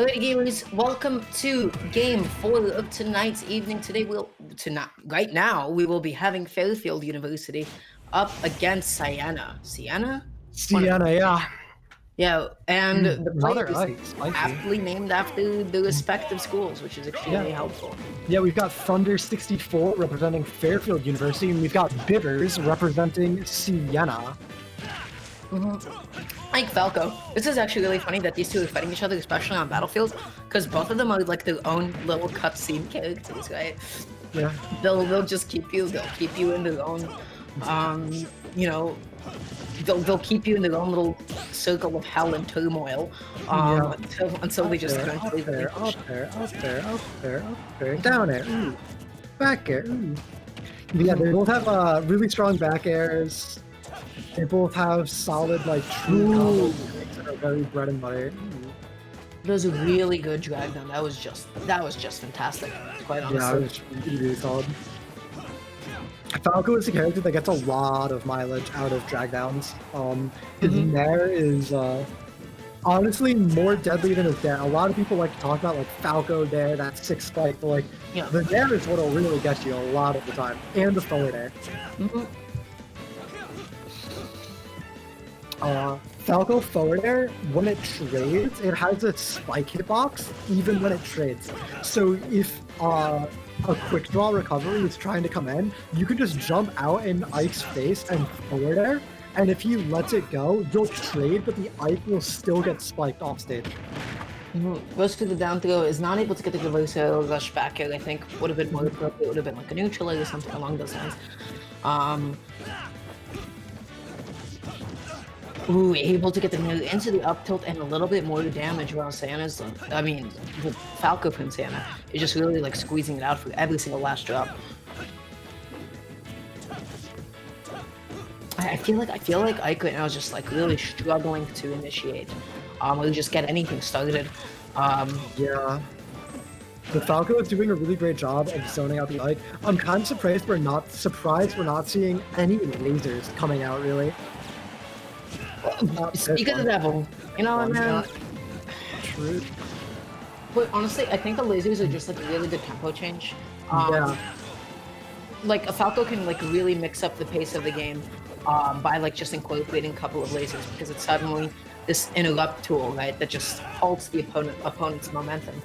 Alrighty, gamers, welcome to Game 4 of tonight's evening. Right now, we will be having Fairfield University up against Siena. Siena? Siena, yeah. Yeah, and the Rather players aptly named after the respective schools, which is extremely helpful. Yeah, we've got Thunder 64 representing Fairfield University, and we've got Bibbers representing Siena. Like Falco. This is actually really funny that these two are fighting each other, especially on Battlefield, because both of them are like their own little cutscene characters, right? Yeah. They'll just keep you in their own, you know, they'll keep you in their own little circle of hell and turmoil, until they just eventually up there, down air, ooh, back air, ooh. Yeah, they both have really strong back airs. They both have solid, like, true combos that are very bread and butter. It was a really good drag down. That was just fantastic, quite honestly. Yeah, it was really solid. Falco is a character that gets a lot of mileage out of drag downs. His nair is honestly more deadly than his dair. A lot of people like to talk about like Falco dair, that 6 spike, but like the nair is what'll really get you a lot of the time, and the forward air. Falco forward air, when it trades, it has a spike hitbox even when it trades. So if a quick draw recovery is trying to come in, you can just jump out in Ike's face and forward air, and if he lets it go, you'll trade, but the Ike will still get spiked off stage. Goes to the down throw, is not able to get the reverse air rush back air. I think would have been more appropriate, would have been like a neutral or something along those lines. Able to get the move into the up tilt and a little bit more damage, while Siena's, the Falco from Siena is just really like squeezing it out for every single last drop. I feel like Ike right now is just like really struggling to initiate, or just get anything started. Yeah. The Falco is doing a really great job of zoning out the Ike. I'm kind of surprised we're not seeing any lasers coming out, really. Speak of the devil, you know, man. True. But honestly, I think the lasers are just like a really good tempo change. Like a Falco can like really mix up the pace of the game by like just incorporating a couple of lasers, because it's suddenly this interrupt tool, right, that just halts the opponent's momentum.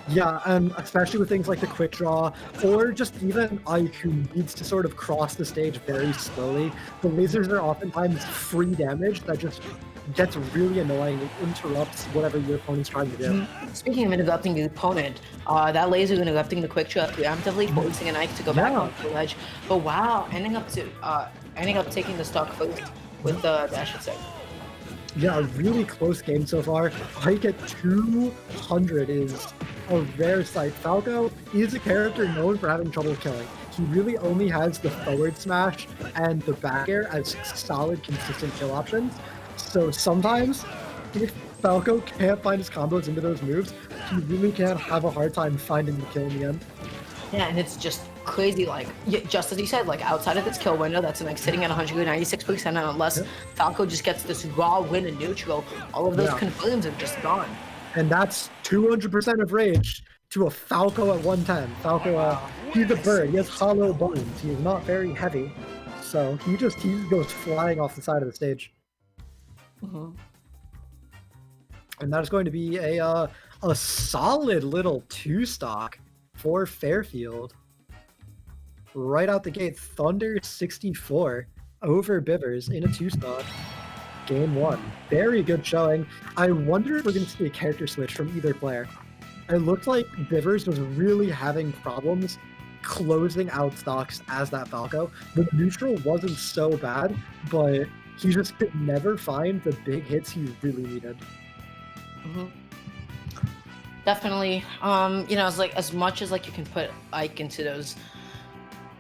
Yeah, and especially with things like the quick draw, or just even Ike, who needs to sort of cross the stage very slowly. The lasers are oftentimes free damage that just gets really annoying and interrupts whatever your opponent's trying to do. Speaking of interrupting the opponent, that laser interrupting the quick draw preemptively, forcing an Ike to go back onto the ledge. But wow, ending up taking the stock first with the dash attack. Yeah, a really close game so far. Ike at 200 is a rare sight. Falco is a character known for having trouble killing. He really only has the forward smash and the back air as solid, consistent kill options. So sometimes, if Falco can't find his combos into those moves, he really can have a hard time finding the kill in the end. Yeah, and it's just crazy, like, just as you said, like, outside of its kill window, that's like sitting at 196%, and unless Falco just gets this raw win in neutral, all of those confirms are just gone. And that's 200% of rage to a Falco at 110. Falco, he's a bird, he has hollow bones, he's not very heavy, so he goes flying off the side of the stage. And that's going to be a solid little 2-stock for Fairfield. Right out the gate, Thunder 64 over Bibbers in a 2-stock. Game 1. Very good showing. I wonder if we're going to see a character switch from either player. It looked like Bibbers was really having problems closing out stocks as that Falco. The neutral wasn't so bad, but he just could never find the big hits he really needed. Definitely. You know, it's like as much as like you can put Ike into those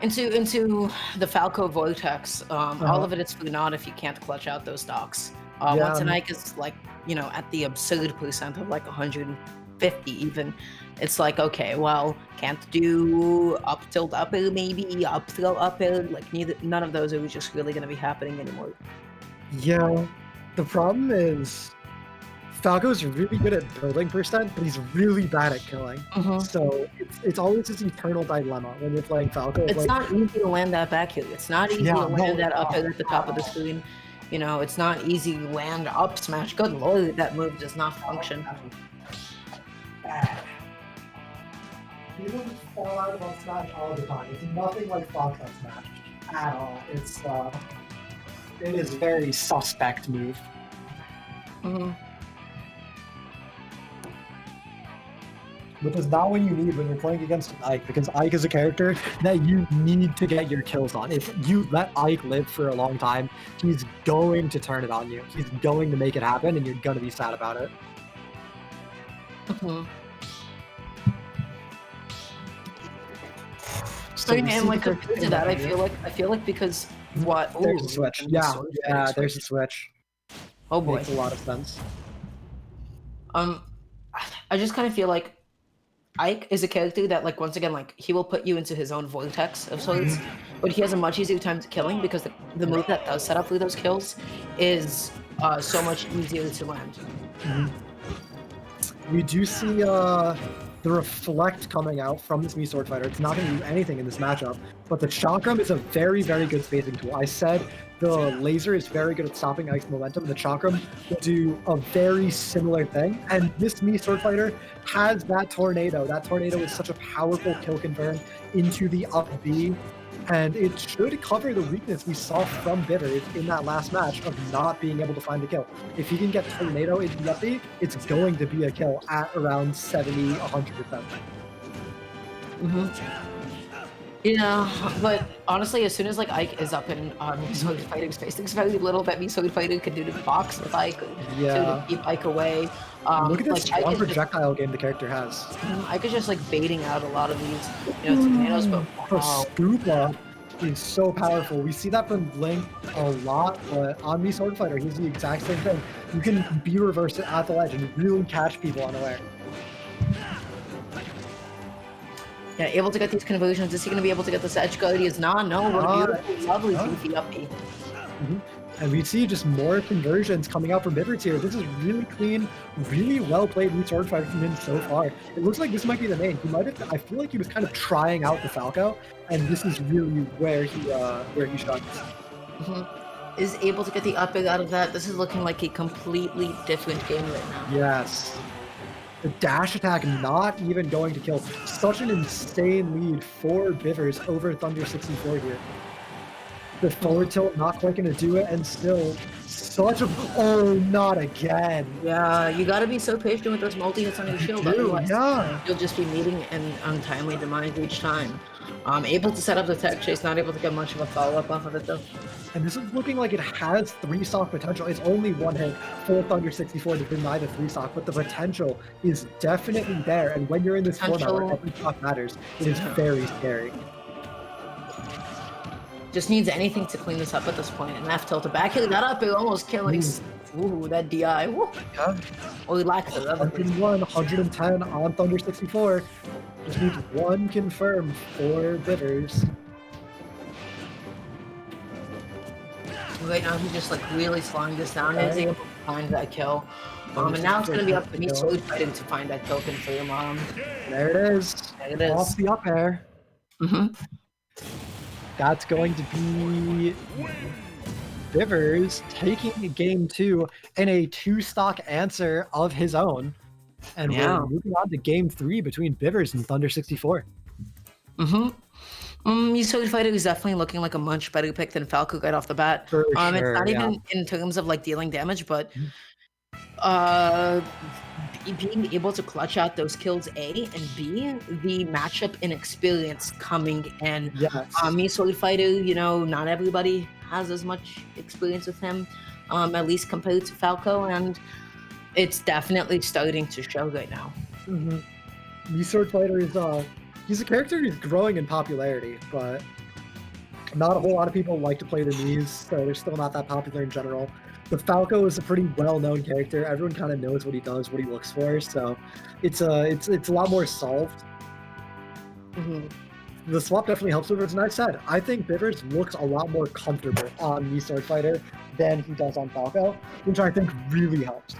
into the Falco vortex, all of it is for naught if you can't clutch out those stocks. Once an Ike is like, you know, at the absurd percent of like 150 even, it's like, okay, well, can't do up tilt up air, maybe up throw up air, like none of those are just really going to be happening anymore. Yeah, the problem is Falco's really good at building percent, but he's really bad at killing. So it's always this eternal dilemma when you're playing Falco. It's like, not easy to land that back heel. It's not easy to land that up at the top of the screen. You know, it's not easy to land up smash. Good lord, that move does not function. People just fall out of on Smash all the time. It's nothing like Fox on Smash at all. It is very suspect move. Which is not what you need when you're playing against Ike, because Ike is a character that you need to get your kills on. If you let Ike live for a long time, he's going to turn it on you. He's going to make it happen, and you're going to be sad about it. So and like compared to that, I feel like because what? There's a switch. Yeah, there's a switch. Oh boy, makes a lot of sense. I just kind of feel like Ike is a character that, like, once again, like, he will put you into his own vortex of sorts, but he has a much easier time killing because the move that does set up for those kills is so much easier to land. We do see the Reflect coming out from this Mii Sword Fighter. It's not going to do anything in this matchup, but the Chakram is a very, very good spacing tool. I said the laser is very good at stopping Ike's momentum. The Chakram will do a very similar thing, and this Mii Sword Fighter has that tornado. That tornado is such a powerful kill confirm into the up B, and it should cover the weakness we saw from Bivers in that last match of not being able to find the kill. If he can get tornado into the up B, it's going to be a kill at around 70, 100%. Yeah, but honestly, as soon as like Ike is up in Mii Sword Fighting space, there's very little that Mii Sword Fighter can do to box with Ike, to keep Ike away. Look at this like, strong projectile game the character has. Ike is just like baiting out a lot of these, you know, tornadoes, but wow. Scuba is so powerful. We see that from Link a lot, but on Mii Sword Fighter, he's the exact same thing. You can be reversed at the ledge and really catch people unaware. Yeah, able to get these conversions. Is he going to be able to get this edge guard? He is not. No, what a beautiful, lovely goofy uppy. And we see just more conversions coming out from Bivers here. This is really clean, really well played Mii Sword Fighter from him so far. It looks like this might be the main. He might have. I feel like he was kind of trying out the Falco, and this is really where he shines. Is able to get the up out of that. This is looking like a completely different game right now. Yes. The dash attack not even going to kill. Such an insane lead for Bivers over Thunder 64 here. The forward tilt not quite going to do it, and still such a... Oh, not again. Yeah, you got to be so patient with those multi-hits on your shield. Otherwise, you'll just be meeting an untimely demise each time. Able to set up the tech chase, not able to get much of a follow-up off of it, though. And this is looking like it has 3-stock potential. It's only one hit for Thunder 64 to deny the 3-stock, but the potential is definitely there. And when you're in this format where every stock matters, it is very scary. Just needs anything to clean this up at this point. And F tilt back hill that up, it almost killing. Ooh, that DI. Woo. Yeah. Oh, he lacked it. 101, 110 on Thunder 64. Just needs one confirm for Bivers. Right now, he's just like really slowing this down. He's able to find that kill. And now it's going to be up to Mii Sword Fighting to find that kill confirm. There it is. There it is. Off the up air. That's going to be Bivers taking game 2 in a 2-stock answer of his own. And we're moving on to game 3 between Bivers and Thunder 64. Mii Sword Fighter is definitely looking like a much better pick than Falco right off the bat. For it's sure, not even in terms of like dealing damage, but being able to clutch out those kills A and B, the matchup inexperience coming in. Yes. Mii Sword Fighter, you know, not everybody has as much experience with him, at least compared to Falco, and it's definitely starting to show right now. Mii Sword Fighter is he's a character who's growing in popularity, but not a whole lot of people like to play the Miis, so they're still not that popular in general. The Falco is a pretty well-known character. Everyone kind of knows what he does, what he looks for, so it's a lot more solved. The swap definitely helps Bivers, and I said, I think Bivers looks a lot more comfortable on Mii Sword Fighter than he does on Falco, which I think really helps.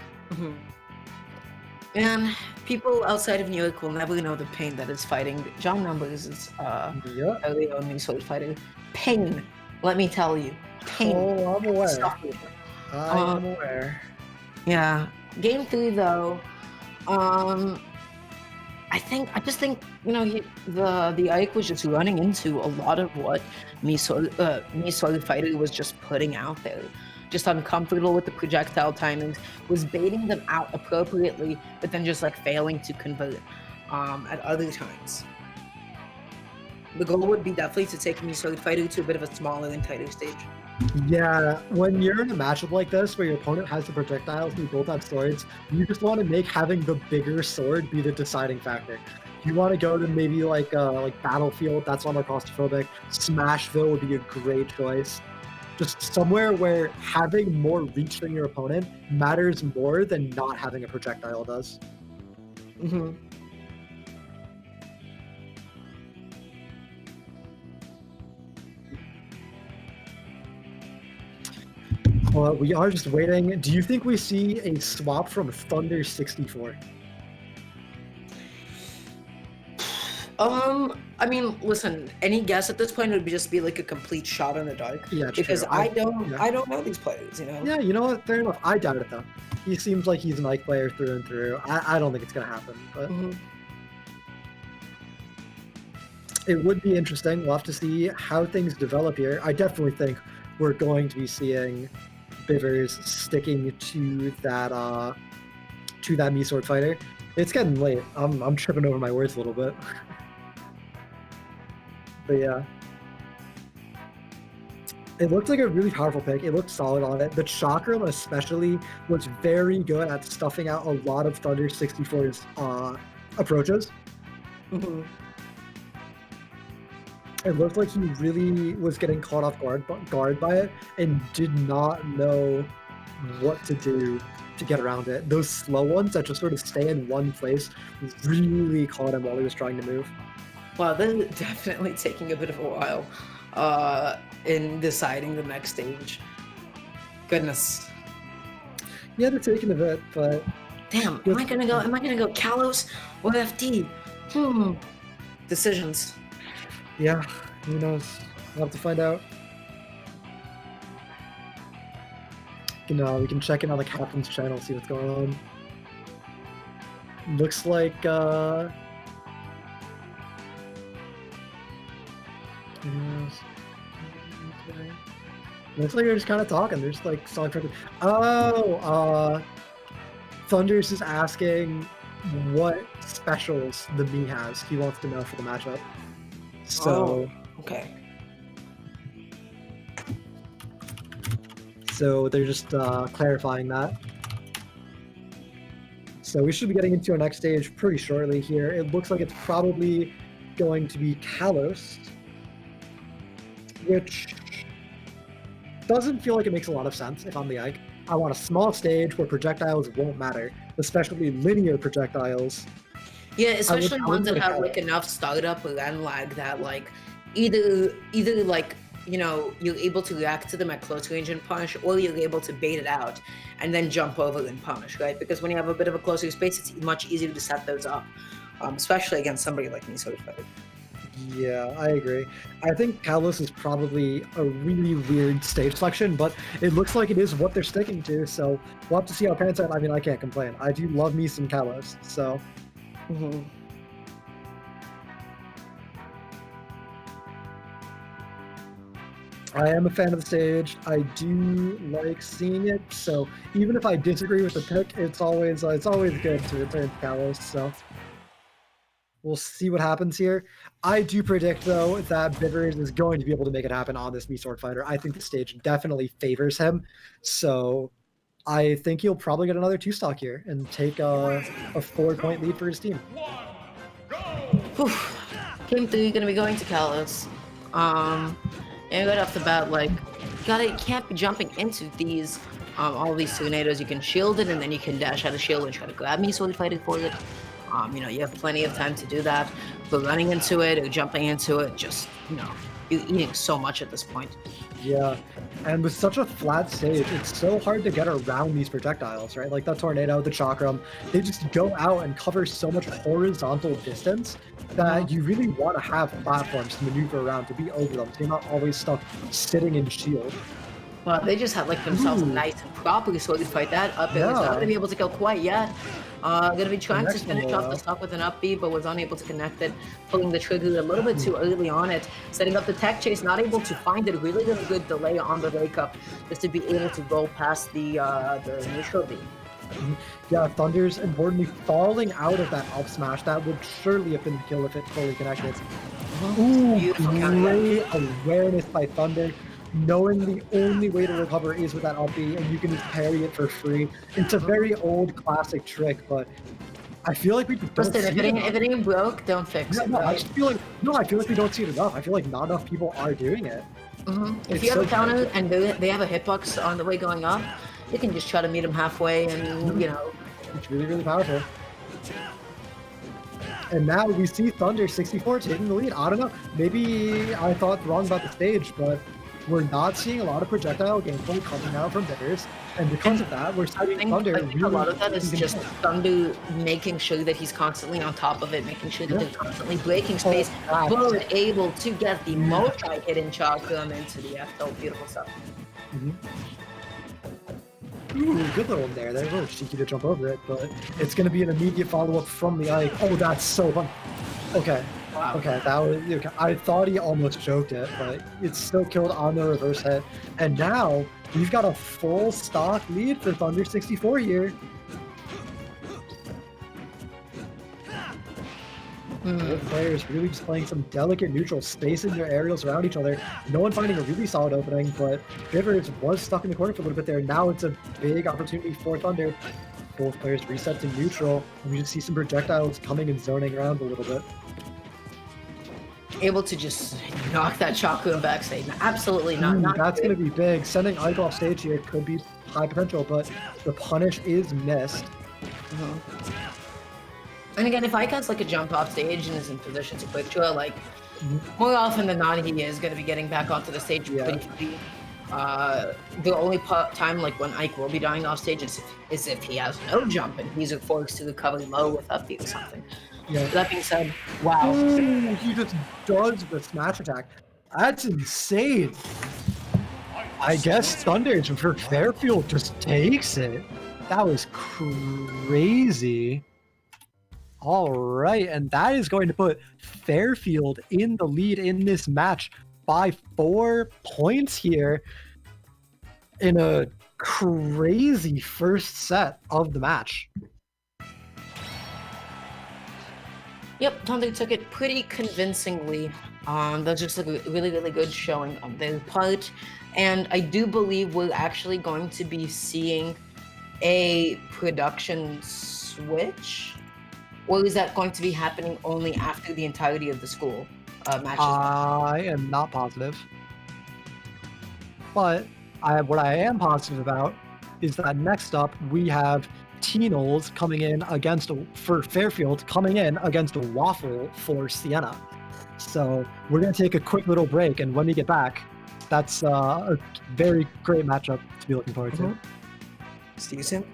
And people outside of New York will never know the pain that is fighting John Numbers' Yep. early on new sword fighter. Pain, let me tell you. Pain. Oh, I'm aware. Suffering. I Um, am aware. yeah. Game 3 though, um, I just think the Ike was just running into a lot of what Misol Fighter was just putting out there. Just uncomfortable with the projectile timings, was baiting them out appropriately, but then just like failing to convert at other times. The goal would be definitely to take Misol Fighter to a bit of a smaller and tighter stage. Yeah, when you're in a matchup like this where your opponent has the projectiles and you both have swords, you just want to make having the bigger sword be the deciding factor. You want to go to maybe like Battlefield, that's not more claustrophobic. Smashville would be a great choice. Just somewhere where having more reach than your opponent matters more than not having a projectile does. Mm-hmm. Well, we are just waiting. Do you think we see a swap from Thunder 64? I mean, listen, any guess at this point would just be like a complete shot in the dark. Yeah, because true. I Yeah. don't know these players, you know? Yeah, you know what? Fair enough. I doubt it though. He seems like he's an Ike player through and through. I don't think it's gonna happen, but Mhm. it would be interesting. We'll have to see how things develop here. I definitely think we're going to be seeing Bivers sticking to that Me Sword fighter. It's getting late. I'm tripping over my words a little bit. But yeah. It looked like a really powerful pick. It looked solid on it. The Chakram especially was very good at stuffing out a lot of Thunder 64's approaches. Mhm. It looked like he really was getting caught off guard by it and did not know what to do to get around it. Those slow ones that just sort of stay in one place really caught him while he was trying to move. Wow, they're definitely taking a bit of a while in deciding the next stage. Goodness. Yeah, they're taking a bit, but Damn, am I gonna go Kalos or FD? Decisions. yeah, who knows? We'll have to find out. We can check in on the captain's channel, see what's going on. Looks like looks like they're just kind of talking. They're just like song for Thunders is asking what specials the Me has. He wants to know for the matchup. So okay. So they're just clarifying that. So we should be getting into our next stage pretty shortly here. It looks like it's probably going to be Kalos, which doesn't feel like it makes a lot of sense if I'm the Ike. I want a small stage where projectiles won't matter, especially linear projectiles. Yeah, especially ones that have Kalos. like enough startup or land lag that like either like you're able to react to them at close range and punish, or you're able to bait it out and then jump over and punish, right? Because when you have a bit of a closer space, it's much easier to set those up, especially against somebody like me, Sword Fighter. Yeah, I agree. I think Kalos is probably a really weird stage selection, but it looks like it is what they're sticking to, so we'll have to see how it pans out. I mean, I can't complain. I do love me some Kalos, so... Mm-hmm. I am a fan of the stage. I do like seeing it, so even if I disagree with the pick, it's always good to return to Kalos, so we'll see what happens here. I do predict, though, that Bivers is going to be able to make it happen on this Me Sword Fighter. I think the stage definitely favors him, so I think he'll probably get another 2-stock here and take a 4-point lead for his team. Game 3 gonna be going to Kalos. And right off the bat, like, you can't be jumping into these, all these tornadoes. You can shield it, and then you can dash out of shield and try to grab me, Sword Fighter for it. You have plenty of time to do that. But running into it or jumping into it, just, you're eating so much at this point. Yeah, and with such a flat stage, it's so hard to get around these projectiles, right? Like the tornado, the chakram, they just go out and cover so much horizontal distance that you really want to have platforms to maneuver around to be over them, so you're not always stuck sitting in shield. Well, they just had like themselves a Ooh, nice and properly solidified that up. It was not gonna yeah, be able to go quite yet. Gonna be the trying to next one finish will off the stock with an up B, but was unable to connect it, pulling the trigger a little bit too early on it, setting up the tech chase, not able to find it. Really, really good delay on the wake up, just to be able to go past the neutral B. Yeah, Thunder's importantly falling out of that up smash. That would surely have been the kill if it fully connected. Ooh, Beautiful counter. great awareness by Thunder, knowing the only way to recover is with that up B, and you can just parry it for free. It's a very old classic trick, but I feel like we just don't Listen, see it enough. if it ain't broke, don't fix Yeah, it, no, I right? just feel like I feel like we don't see it enough. I feel like not enough people are doing it. If It's you have so a counter good. and they have a hitbox on the way going up, you can just try to meet them halfway and, you know. It's really, really powerful. And now we see Thunder 64 taking the lead. I don't know. Maybe I thought wrong about the stage, but we're not seeing a lot of projectile gameplay coming out from Bitters. And because of that, we're I seeing Thunder think a really lot of that is taking just control. Thunder making sure that he's constantly on top of it, making sure that Yeah. they're constantly breaking Oh, space, that's but able to get the multi-hidden chakram into the F. Oh, beautiful stuff. mhm. Ooh, good little there. They're a little cheeky to jump over it, but it's going to be an immediate follow-up from the Ike. Oh, that's so fun. Okay. Wow. Okay, that was okay. I thought he almost choked it, but it's still killed on the reverse hit. And now we've got a full stock lead for Thunder 64 here. Both players really just playing some delicate neutral, spacing their aerials around each other. No one finding a really solid opening, but Rivers was stuck in the corner for a little bit there. Now it's a big opportunity for Thunder. Both players reset to neutral, and we just see some projectiles coming and zoning around a little bit. Able to just knock that chakram back, say, absolutely not That's good. going to be big. Sending Ike off stage here could be high potential, but the punish is missed. And again, if Ike has like a jump off stage and is in position to quick draw, like more often than not, he is going to be getting back onto the stage Yeah. pretty free. The only time like when Ike will be dying off stage is if he has no jump and he's forced to recover low with up B or something. Yeah. That being said, wow. Ooh, he just does the smash attack. That's insane. I guess Thunder for Fairfield just takes it. That was crazy. All right, and that is going to put Fairfield in the lead in this match by 4 points here in a crazy first set of the match. Yep, Thunder took it pretty convincingly. That was just a really, really good showing on their part. And I do believe we're actually going to be seeing a production switch. Or is that going to be happening only after the entirety of the school matches? I am not positive. But what I am positive about is that next up we have Teenals coming in for Fairfield, coming in against Waffle for Siena. So we're going to take a quick little break, and when we get back, that's a very great matchup to be looking forward to. See you soon.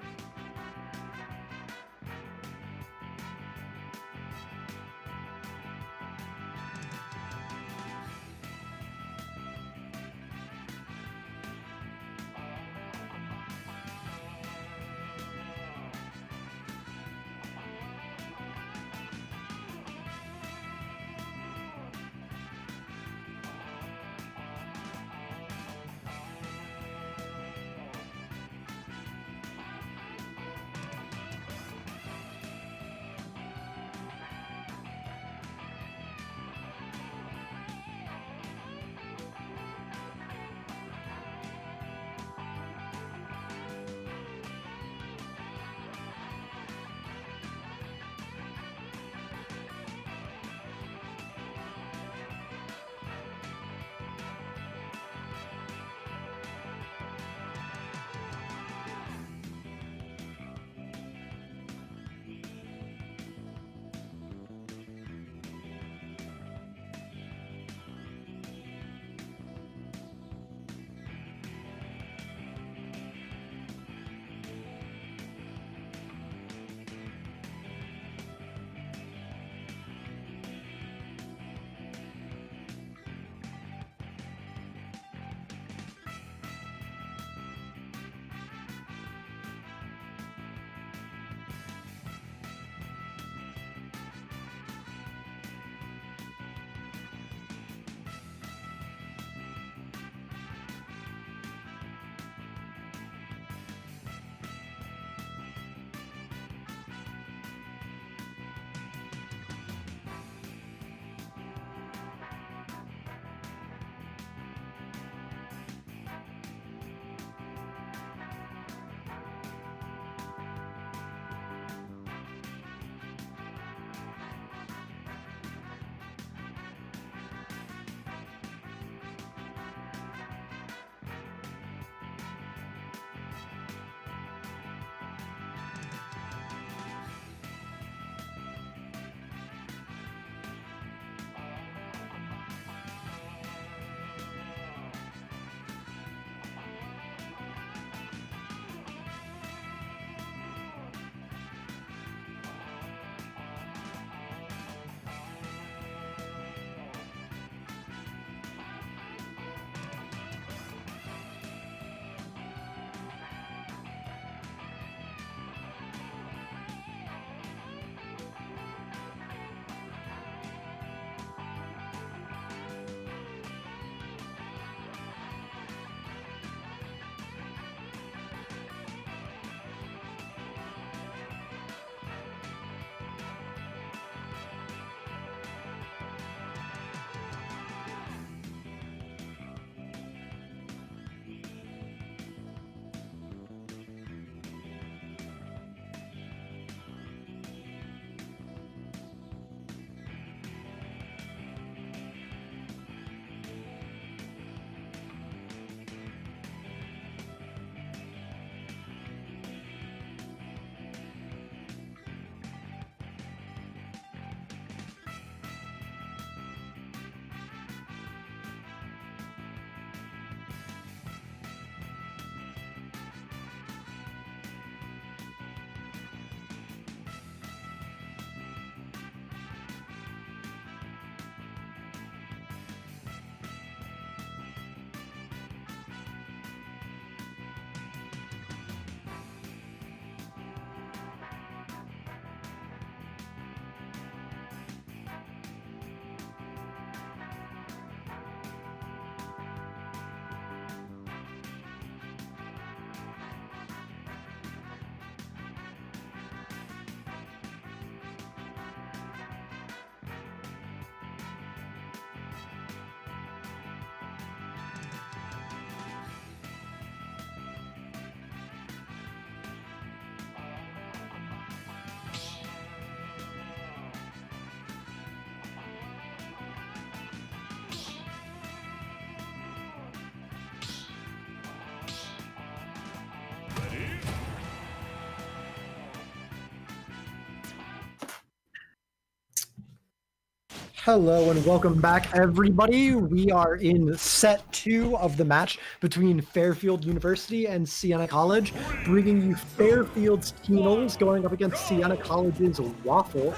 Hello and welcome back, everybody. We are in set 2 of the match between Fairfield University and Siena College, bringing you Fairfield's Teenals going up against Siena College's Waffle.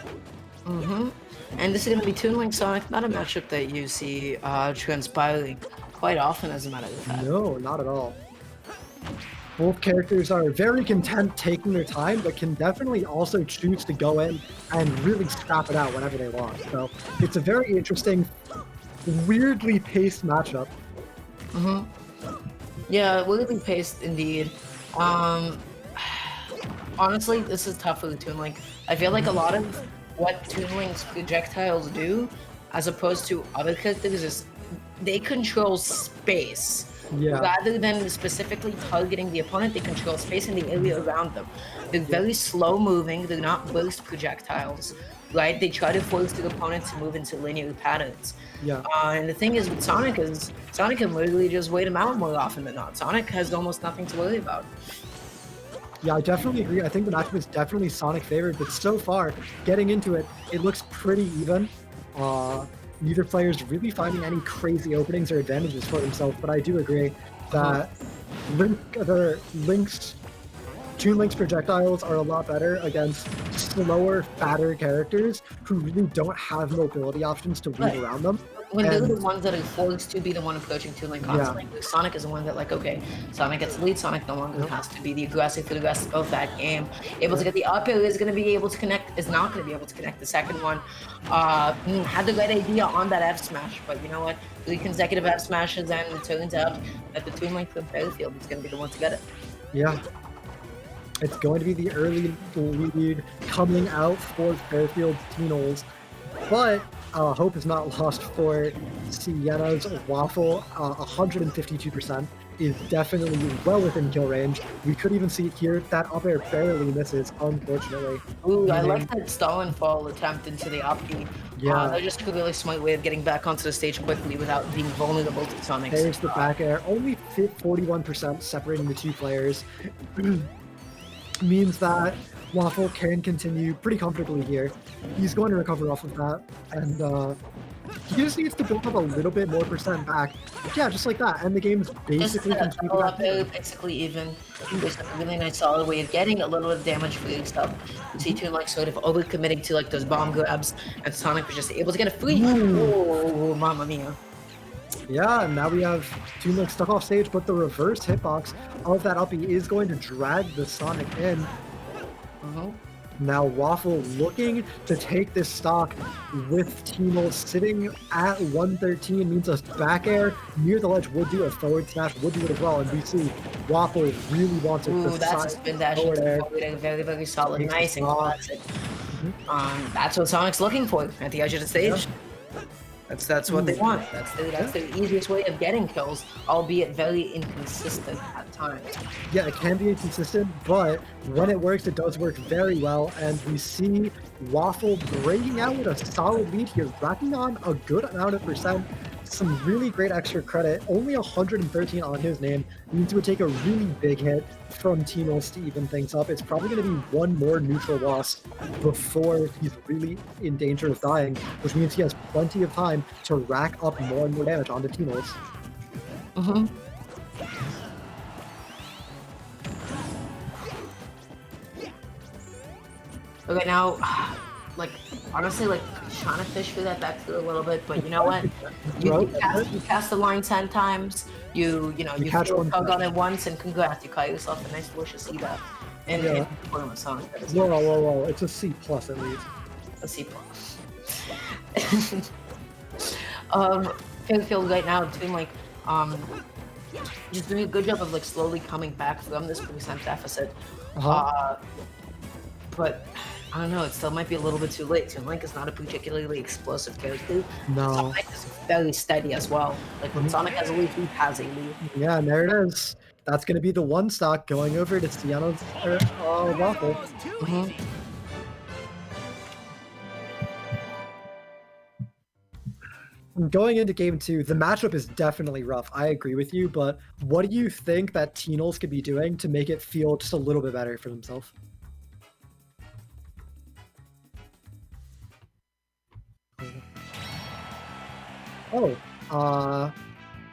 And this is going to be Toon Link Sonic, not a matchup that you see transpiring quite often, as a matter of fact. No, not at all. Both characters are very content taking their time, but can definitely also choose to go in and really scrap it out whenever they want. So it's a very interesting, weirdly paced matchup. Yeah, weirdly paced indeed. Honestly, this is tough for the Toon Link. I feel like a lot of what Toon Link's projectiles do, as opposed to other characters, is they control space. Yeah. Rather than specifically targeting the opponent, they control space in the area around them. They're very slow moving, they're not burst projectiles, right? They try to force the opponent to move into linear patterns. Yeah. And the thing is with Sonic is, Sonic can literally just wait him out more often than not. Sonic has almost nothing to worry about. Yeah, I definitely agree. I think the matchup is definitely Sonic favored, but so far, getting into it, it looks pretty even. Neither player is really finding any crazy openings or advantages for themselves, but I do agree that Toon Link's projectiles are a lot better against slower, fatter characters who really don't have mobility options to weave around them. When they're the ones that are forced to be the one approaching Toon Link constantly. Yeah. Sonic is the one that, like, okay, Sonic gets the lead, Sonic no longer has to be the aggressor for the rest of that game. Able to get the up air, is going to be able to connect, is not going to be able to connect the second one. Had the right idea on that F smash, but you know what? 3 consecutive F smashes, and it turns out that the Toon Link from Fairfield is going to be the one to get it. Yeah. It's going to be the early lead coming out for Fairfield's Teenals, but hope is not lost for Siena's Waffle. 152% is definitely well within kill range. We could even see it here. That up air barely misses, unfortunately. Ooh, I like that Stalin fall attempt into the up B. Yeah. That's just a really smart way of getting back onto the stage quickly without being vulnerable to Sonic. There's the back air. Only 41% separating the two players. Means that Waffle can continue pretty comfortably here. He's going to recover off of that, and he just needs to build up a little bit more percent back. Yeah, just like that, and the game's basically basically even. There's a really nice solid way of getting a little bit of damage for yourself. You see Toon like sort of overcommitting to like those bomb grabs, and Sonic was just able to get a free. Oh, mamma mia. Yeah, and now we have Toon Link stuck off stage, but the reverse hitbox of that uppie is going to drag the Sonic in. Now Waffle looking to take this stock with Teenals sitting at 113 means a back air near the ledge would do, a forward smash would do it as well, and we see Waffle really wants it. Ooh, that's a spin dash into forward, very, very solid, nice and classic. That's what Sonic's looking for at the edge of the stage. Yeah. That's what they want. That's the easiest way of getting kills, albeit very inconsistent at times. Yeah, it can be inconsistent, but when it works, it does work very well. And we see Waffle breaking out with a solid lead here, racking on a good amount of percent. Some really great extra credit. Only 113 on his name means it would take a really big hit from Teenals to even things up. It's probably going to be one more neutral loss before he's really in danger of dying, which means he has plenty of time to rack up more and more damage onto Teenals. Okay, now, like, honestly, like, trying to fish through that back through a little bit, but you know what? You cast the line 10 times, you throw a tug on it once, and congrats, you caught yourself a nice delicious C that. And with Sonic, whoa, it's a C plus at least. A C plus. Fairfield right now, doing like, just doing a good job of like slowly coming back from this percent deficit. But I don't know, it still might be a little bit too late. Toon Link is not a particularly explosive character. No. Sonic is very steady as well. Like when Sonic has a lead, he has a lead. Yeah, and there it is. That's going to be the one stock going over to Siena's Waffle. Going into game 2, the matchup is definitely rough. I agree with you, but what do you think that Teenals could be doing to make it feel just a little bit better for themselves? Oh,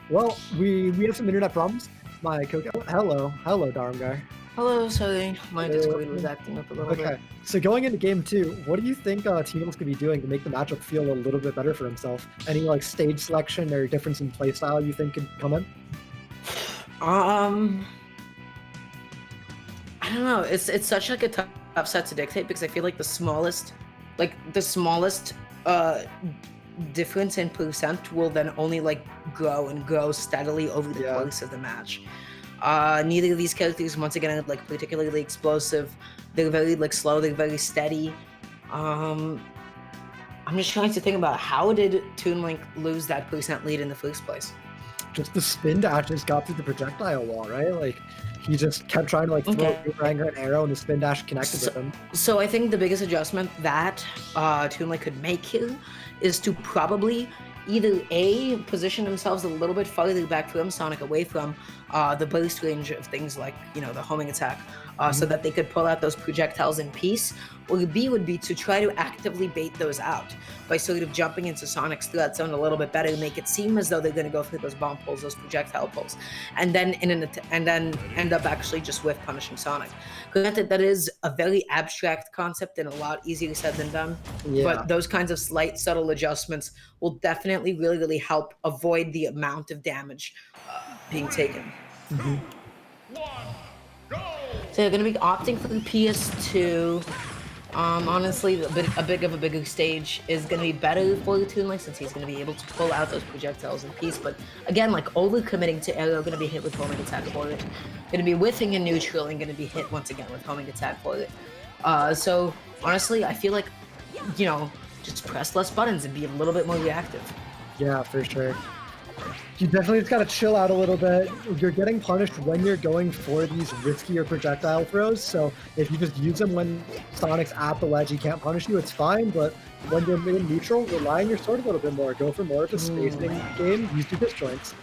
well, we have some internet problems. My hello, Darmgar. Hello, sorry, my Discord was Uh, acting up a little bit. Okay, so going into game 2, what do you think Teamos could be doing to make the matchup feel a little bit better for himself? Any like stage selection or difference in playstyle you think could come in? I don't know. It's such like a tough set to dictate because I feel like the smallest difference in percent will then only like grow and grow steadily over the Yeah. course of the match. Neither of these characters, once again, are like particularly explosive. They're very like slow. They're very steady. I'm just trying to think about how did Toon Link lose that percent lead in the first place. Just the spin dash just got through the projectile wall, right? Like he just kept trying to like throw Okay. a Boomerang an arrow, and the spin dash connected with him. So I think the biggest adjustment that Toon Link could make here is to probably either A, position themselves a little bit farther back from Sonic, away from the burst range of things like, you know, the homing attack, so that they could pull out those projectiles in peace, or B would be to try to actively bait those out by sort of jumping into Sonic's threat zone a little bit better, make it seem as though they're going to go for those bomb pulls, those projectile pulls, and then end up actually just whiff punishing Sonic. Granted, that is a very abstract concept and a lot easier said than done, Yeah. but those kinds of slight, subtle adjustments will definitely really help avoid the amount of damage being taken. So they're going to be opting for the PS2. Honestly, a bigger stage is going to be better for the Toon Link since he's going to be able to pull out those projectiles in peace. But again, like overcommitting to aerial, going to be hit with homing attack for it. Going to be whiffing and neutral and going to be hit once again with homing attack for it. So honestly, I feel like, you know, just press less buttons and be a little bit more reactive. Yeah, for sure. You definitely just gotta chill out a little bit. You're getting punished when you're going for these riskier projectile throws, so if you just use them when Sonic's at the ledge, he can't punish you, it's fine, but when you're in neutral, rely on your sword a little bit more. Go for more of a spacing game, use your disjoints.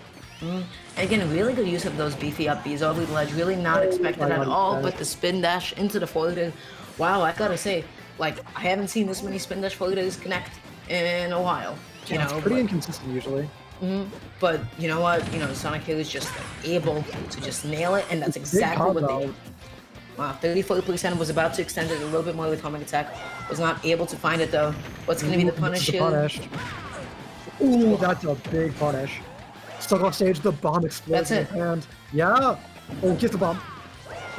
Again, really good use of those beefy up Bs over the ledge. Really not expected at all, but the spin dash into the forward. Wow, I gotta say, like, I haven't seen this many spin dash forwarders connect in a while. You know, It's pretty inconsistent usually. But you know what? You know, Sonic here is just like, able to just nail it, and that's exactly what they. 34% was about to extend it a little bit more with homing attack. Was not able to find it though. What's going to be the punish here? Ooh, that's a big punish. Stuck off stage, the bomb explodes in his hand. Yeah. Oh, get the bomb.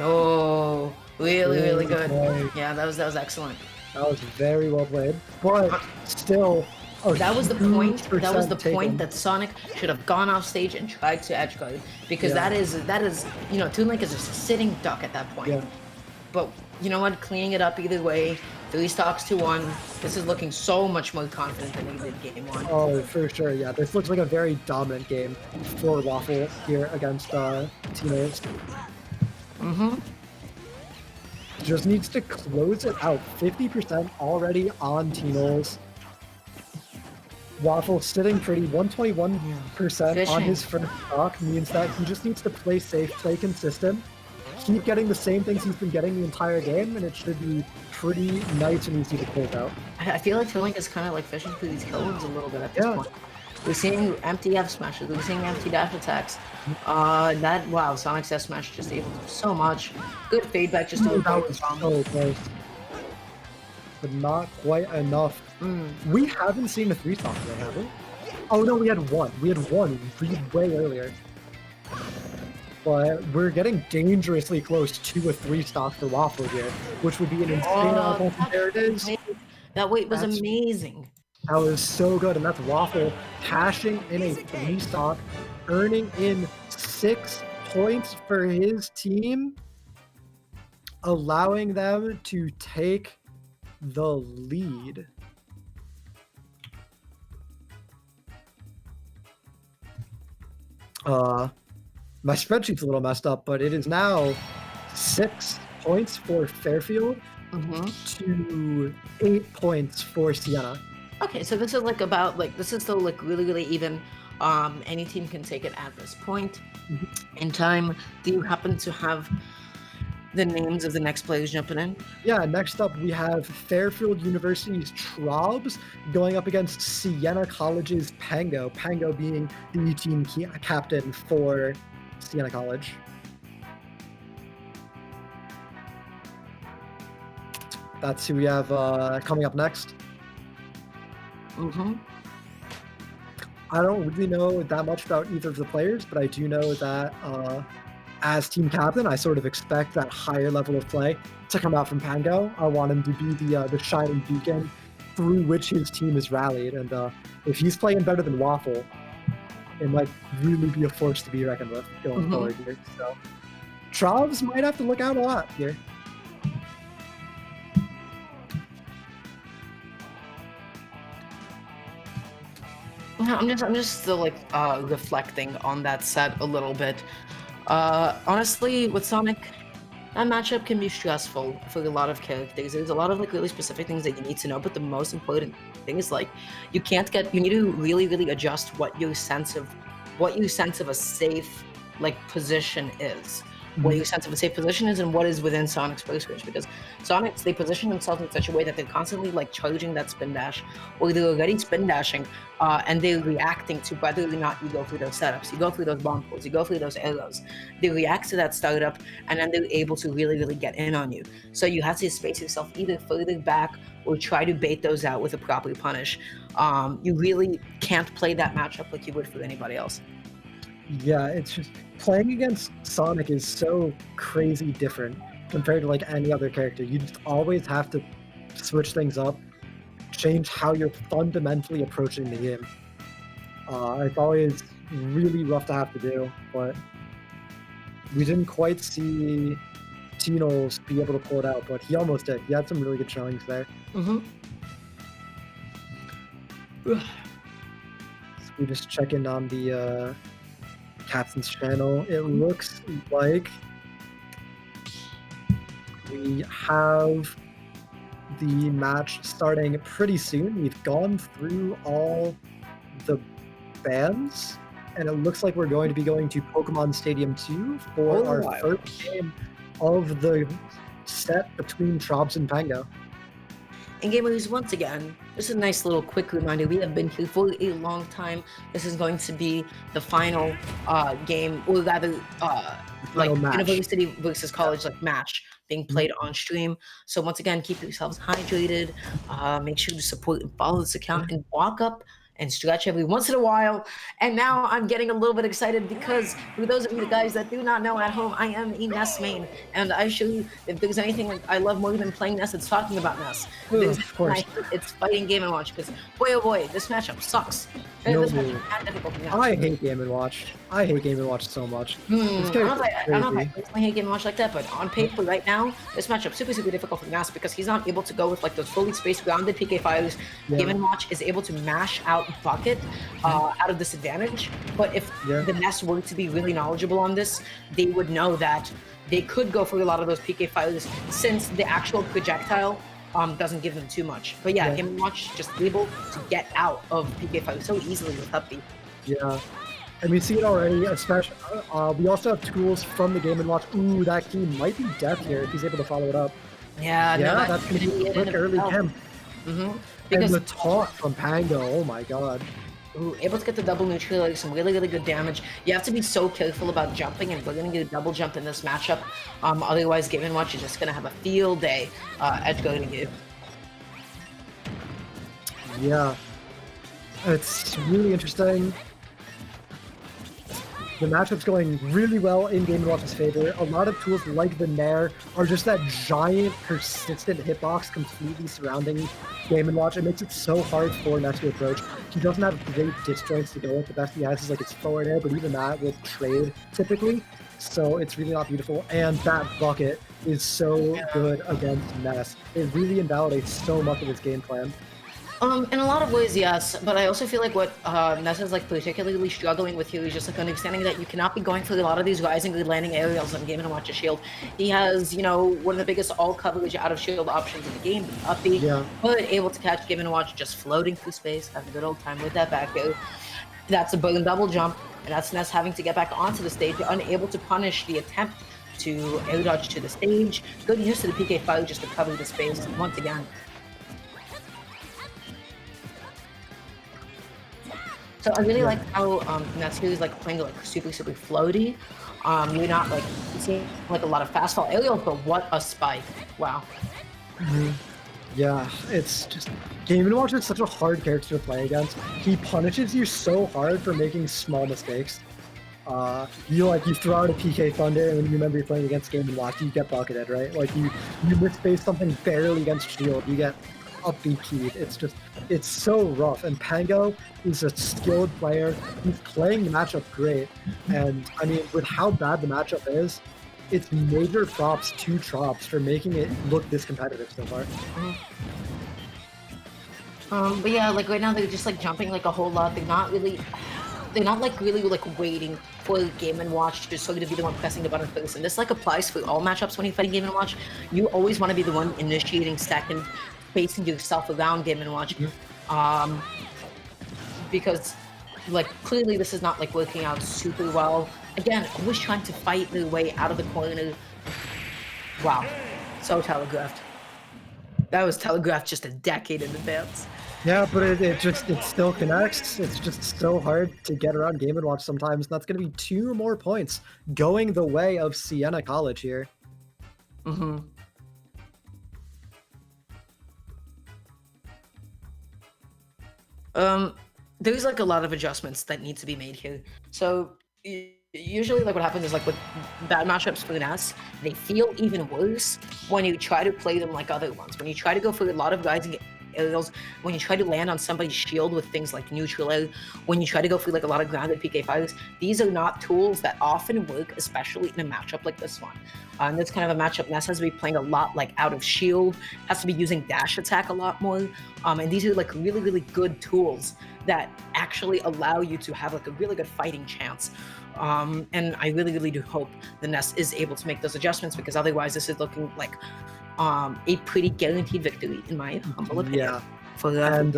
Oh, really good. Played. Yeah, that was excellent. That was very well played, but still. That was the point. That was the taken. point that Sonic should have gone off stage and tried to edge guard, because that is you know, Toon Link is just a sitting duck at that point. Yeah. But you know what? Cleaning it up either way. 3 stocks to 1. This is looking so much more confident than we did game 1. Oh, for sure. Yeah, this looks like a very dominant game for Waffle here against teammates. Just needs to close it out. 50% already on Tino's. Waffle sitting pretty, 121% on his first stock means that he just needs to play safe, play consistent, keep getting the same things he's been getting the entire game, and it should be pretty nice and easy to close out. I feel like Toon Link is kind of like fishing through these kill wins a little bit at this point. We're seeing empty F smashes, we're seeing empty dash attacks. Wow, Sonic's F smash just able to do so much. Good feedback just to avoid the bomb. So close. But not quite enough. We haven't seen a 3-stock yet, have we? Oh no, we had one. We had one way earlier. But we're getting dangerously close to a 3-stock for Waffle here, which would be an insane outcome. There it is. That weight was amazing. That was so good, and that's Waffle cashing in a 3-stock, earning in 6 points for his team, allowing them to take the lead. My spreadsheet's a little messed up, but it is now 6 points for Fairfield to 8 points for Siena. Okay, so this is like this is still like really even. Any team can take it at this point in time. Do you happen to have the names of the next players jumping in. Yeah, next up we have Fairfield University's Trobs going up against Siena College's Pango. Pango being the team captain for Siena College. That's who we have coming up next. Mm-hmm. I don't really know that much about either of the players, but I do know that as team captain, I sort of expect that higher level of play to come out from Pango. I want him to be the shining beacon through which his team is rallied. And if he's playing better than Waffle, it might really be a force to be reckoned with going forward here. So Trovs might have to look out a lot here. I'm just still like reflecting on that set a little bit. Honestly, with Sonic, that matchup can be stressful for a lot of characters. There's a lot of like really specific things that you need to know, but the most important thing is like you need to really adjust what your sense of a safe like position is. What your sense of a safe position is and what is within Sonic's first range, because Sonics, they position themselves in such a way that they're constantly like charging that spin dash, or they're already spin dashing, and they're reacting to whether or not you go through those setups, you go through those bomb pulls, you go through those arrows. They react to that startup, and then they're able to really get in on you. So you have to space yourself either further back or try to bait those out with a proper punish. You really can't play that matchup like you would for anybody else. Yeah, it's just playing against Sonic is so crazy different compared to like any other character. You just always have to switch things up, change how you're fundamentally approaching the game. It's always really rough to have to do, but we didn't quite see Tino's be able to pull it out, but he almost did. He had some really good showings there. So we just check in on the captain's channel. It looks like we have the match starting pretty soon. We've gone through all the bands, and it looks like we're going to be going to Pokemon Stadium 2 for our first game of the set between Trobs and Pango. And gamers, once again, just a nice little quick reminder, we have been here for a long time. This is going to be the final game, or rather, like university versus college like match being played on stream. So once again, keep yourselves hydrated, make sure to support and follow this account, and walk up and stretch every once in a while. And now I'm getting a little bit excited because for those of you guys that do not know at home, I am a Ness main, and I show you if there's anything I love more than playing Ness, it's talking about Ness. Of course. It's fighting Game & Watch, because boy oh boy, this matchup sucks. This matchup I hate Game & Watch. I hate Game & Watch so much. I don't know if I personally hate Game & Watch like that, but on paper right now, this matchup super difficult for Ness because he's not able to go with like those fully spaced grounded PK fires. Game & Watch is able to mash out Bucket out of disadvantage, but if the Ness were to be really knowledgeable on this, they would know that they could go for a lot of those PK fires since the actual projectile doesn't give them too much. But yeah, Game & Watch just able to get out of PK fires so easily with Up B. Yeah. And we see it already, especially, we also have tools from the Game & Watch. Ooh, that key might be death here if he's able to follow it up. Yeah, that's going to be a quick early Kim. Because and the taunt from Pango, oh my god. Ooh, able to get the double neutral, like some really good damage. You have to be so careful about jumping, and we're going to get a double jump in this matchup. Otherwise, Game & Watch is just going to have a field day edge guarding you. Yeah. It's really interesting. The matchup's going really well in Game & Watch's favor. A lot of tools like the Nair are just that giant, persistent hitbox completely surrounding Game & Watch. It makes it so hard for Ness to approach. He doesn't have great disjoints to go with. The best he has is like his forward air, but even that will trade typically. So it's really not beautiful. And that Bucket is so good against Ness. It really invalidates so much of his game plan. In a lot of ways, yes, but I also feel like what Ness is like particularly struggling with here is just like understanding that you cannot be going through a lot of these rising and landing aerials on Game & Watch's shield. He has, you know, one of the biggest all coverage out of shield options in the game, Up B, but able to catch Game & Watch just floating through space, having a good old time with that back air. That's a bug and double jump, and that's Ness having to get back onto the stage, unable to punish the attempt to air dodge to the stage. Good use of the PK fire just to cover the space once again. So I really like how Natsuki is like playing like super floaty. You're not like seeing like a lot of fast fall aerials, but what a spike! Wow. Yeah, it's just Game & Watch is such a hard character to play against. He punishes you so hard for making small mistakes. You throw out a PK Thunder, and when you remember you're playing against Game & Watch, you get bucketed, right? Like you misspace something barely against shield, you get up BP'd. It's so rough. And Pango is a skilled player. He's playing the matchup great. And I mean, with how bad the matchup is, it's major props to Trops for making it look this competitive so far. But yeah, like right now they're just like jumping like a whole lot. They're not really waiting for Game & Watch to sort of be the one pressing the button first. And this like applies for all matchups when you're fighting Game & Watch. You always want to be the one initiating second, facing yourself around Game & Watch. Because like clearly this is not like working out super well. Again, always trying to fight their way out of the corner. Wow, so telegraphed. That was telegraphed just a decade in advance. Yeah, but it still connects. It's just so hard to get around Game & Watch sometimes. That's going to be 2 more points going the way of Siena College here. There's like a lot of adjustments that need to be made here. So usually like what happens is like with bad matchups for NES, they feel even worse when you try to play them like other ones. When you try to go for a lot of guys and get aerials, when you try to land on somebody's shield with things like neutral air, when you try to go for like a lot of grounded PK fires, these are not tools that often work, especially in a matchup like this one. And this kind of a matchup, NES has to be playing a lot like out of shield, has to be using dash attack a lot more. And these are like really good tools that actually allow you to have like a really good fighting chance. And I really do hope the NES is able to make those adjustments, because otherwise this is looking like a pretty guaranteed victory in my humble opinion. Yeah. And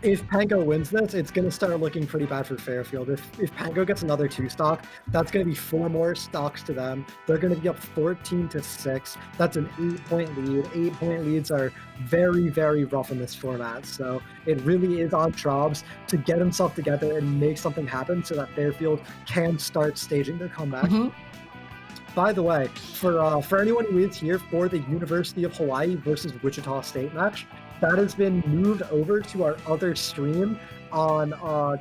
if Pango wins this, it's going to start looking pretty bad for Fairfield. If Pango gets another 2 stock, that's going to be 4 more stocks to them. They're going to be up 14-6. That's an 8-point lead. 8-point leads are very rough in this format. So it really is on Trobs to get himself together and make something happen so that Fairfield can start staging their comeback. By the way, for anyone who is here for the University of Hawaii versus Wichita State match, that has been moved over to our other stream on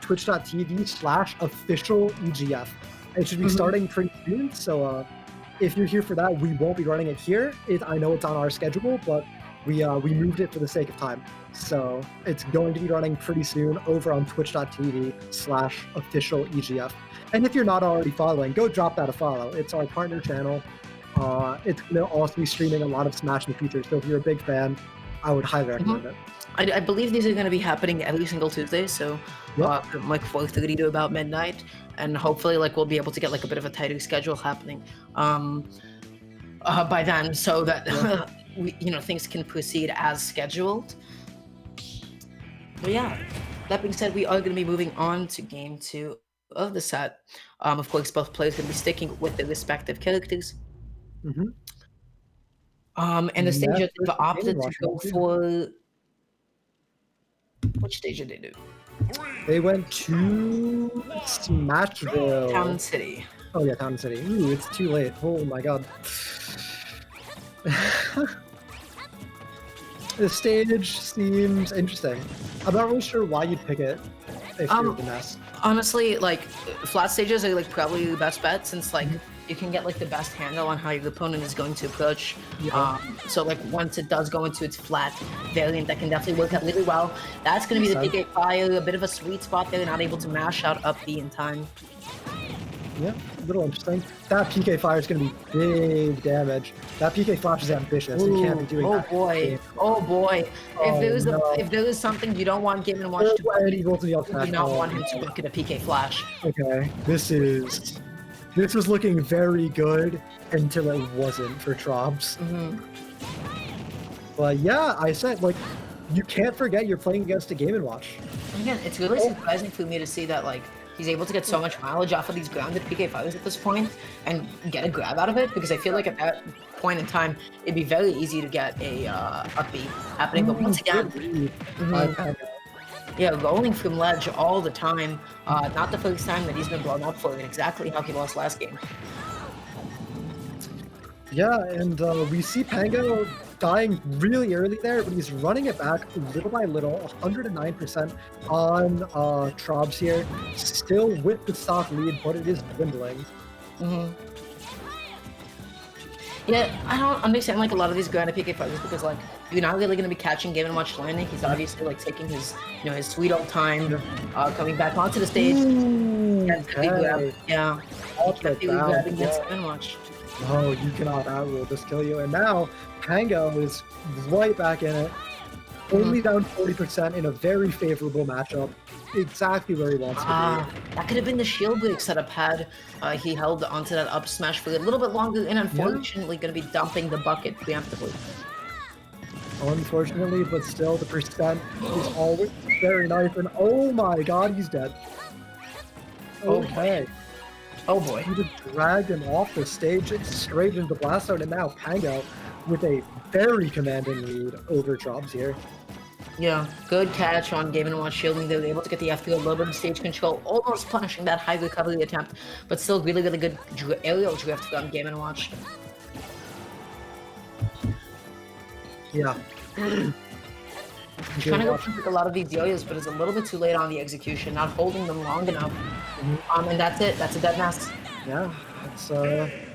twitch.tv/official EGF. It should be starting pretty soon, so if you're here for that, we won't be running it here. I know it's on our schedule, but we moved it for the sake of time. So it's going to be running pretty soon over on twitch.tv/official EGF. And if you're not already following, go drop that a follow. It's our partner channel. It's going to also be streaming a lot of Smash in the future, so if you're a big fan, I would highly recommend it. I believe these are going to be happening every single Tuesday, so from like 4:30 to about midnight, and hopefully like we'll be able to get like a bit of a tighter schedule happening by then, so that things can proceed as scheduled. But yeah, that being said, we are going to be moving on to game 2 of the set. Of course, both players are going to be sticking with their respective characters. And the stage that they've opted to go for. Which stage did they do? They went to Smashville. Town City. Oh yeah, Town City. Ooh, it's too late. Oh my god. The stage seems interesting. I'm not really sure why you'd pick it if you're the NES. Honestly, like flat stages are like probably the best bet, since like you can get like the best handle on how your opponent is going to approach. So like once it does go into its flat variant, that can definitely work out really well. That's going to be the PK fire, a bit of a sweet spot there, not able to mash out up B in time. Yeah, a little interesting. That PK fire is going to be big damage. That PK flash is ambitious. You can't be doing that. Oh boy! If there is something you don't want Game & Watch to bucket, you do not want him to bucket a PK flash. Okay, this was looking very good until it wasn't for Trobs. But yeah, I said, like, you can't forget you're playing against a Game & Watch. Again, it's really surprising for me to see that, like, he's able to get so much mileage off of these grounded PK fighters at this point and get a grab out of it, because I feel like at that point in time, it'd be very easy to get a upbeat happening. But once again, yeah, rolling from ledge all the time. Not the first time that he's been blown up for it, exactly how he lost last game. Yeah, and we see Pango dying really early there, but he's running it back little by little, 109% on Trobs here, still with the stock lead, but it is dwindling. Yeah, I don't understand like a lot of these grounded PK fighters, because like you're not really going to be catching Game & Watch landing. He's obviously like taking his his sweet old time, coming back onto the stage. Yeah, grabbing against Game & Watch. Oh, you cannot outrule this kill you. And now Pango is right back in it. Only down 40% in a very favorable matchup. Exactly where he wants to be. That could have been the shield break setup had he held onto that up smash for a little bit longer, and unfortunately going to be dumping the bucket preemptively. Unfortunately, but still the percent is always very nice. And oh my god, he's dead. Okay. Oh boy. He just dragged him off the stage and straight into the blast zone, and now Pango with a very commanding lead over Trobs here. Yeah, good catch on Game & Watch shielding. They were able to get the FP a little bit of stage control, almost punishing that high recovery attempt, but still really, really good aerial drift from Game & Watch. Yeah. He's trying to go for a lot of these yo-yos, but it's a little bit too late on the execution, not holding them long enough. And that's it. That's a dead mass. Yeah, that's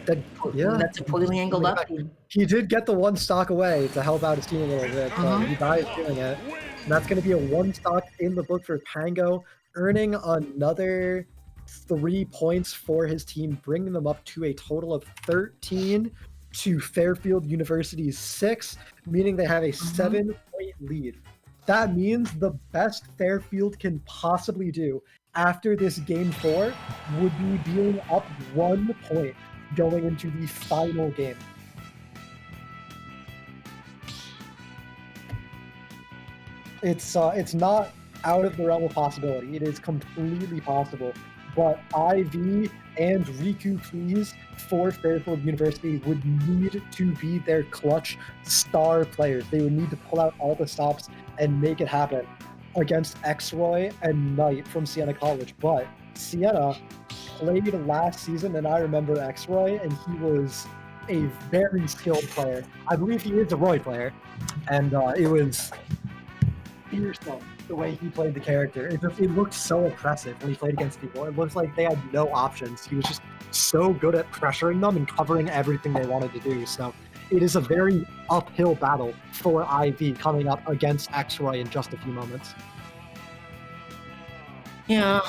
that's a poorly angled up. He did get the one stock away to help out his team a little bit, but he died doing it. And that's going to be a one stock in the book for Pango, earning another 3 points for his team, bringing them up to a total of 13 to Fairfield University's 6, meaning they have a 7-point lead. That means the best Fairfield can possibly do after this game 4 would be being up 1 point going into the final game. It's not out of the realm of possibility. It is completely possible. But IV and Riku Please for Fairfield University would need to be their clutch star players. They would need to pull out all the stops and make it happen against X-Roy and Knight from Siena College. But Siena played last season, and I remember X-Roy, and he was a very skilled player. I believe he is a Roy player, and it was fearsome the way he played the character. It looked so oppressive when he played against people. It looks like they had no options. He was just so good at pressuring them and covering everything they wanted to do. So it is a very uphill battle for IV coming up against X-Roy in just a few moments. Yeah.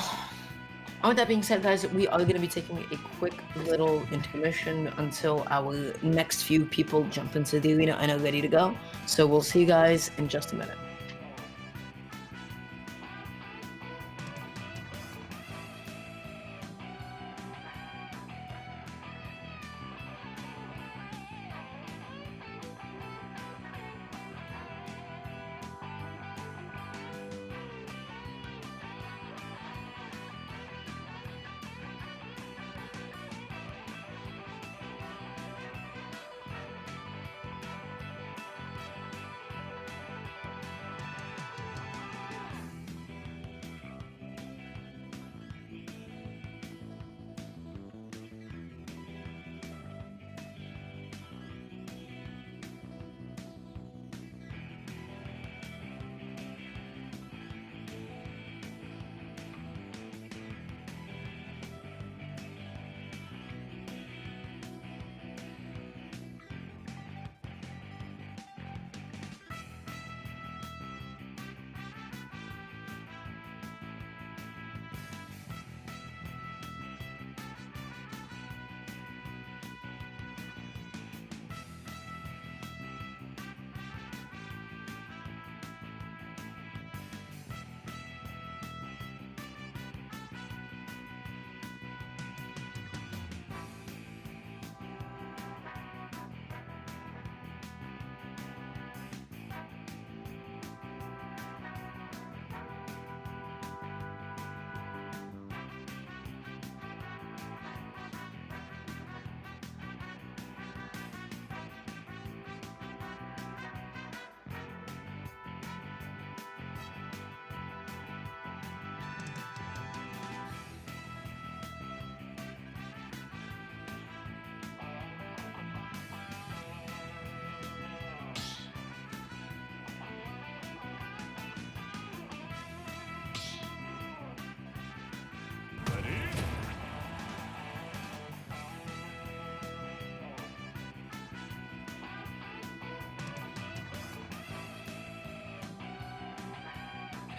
And with that being said, guys, we are going to be taking a quick little intermission until our next few people jump into the arena and are ready to go. So we'll see you guys in just a minute.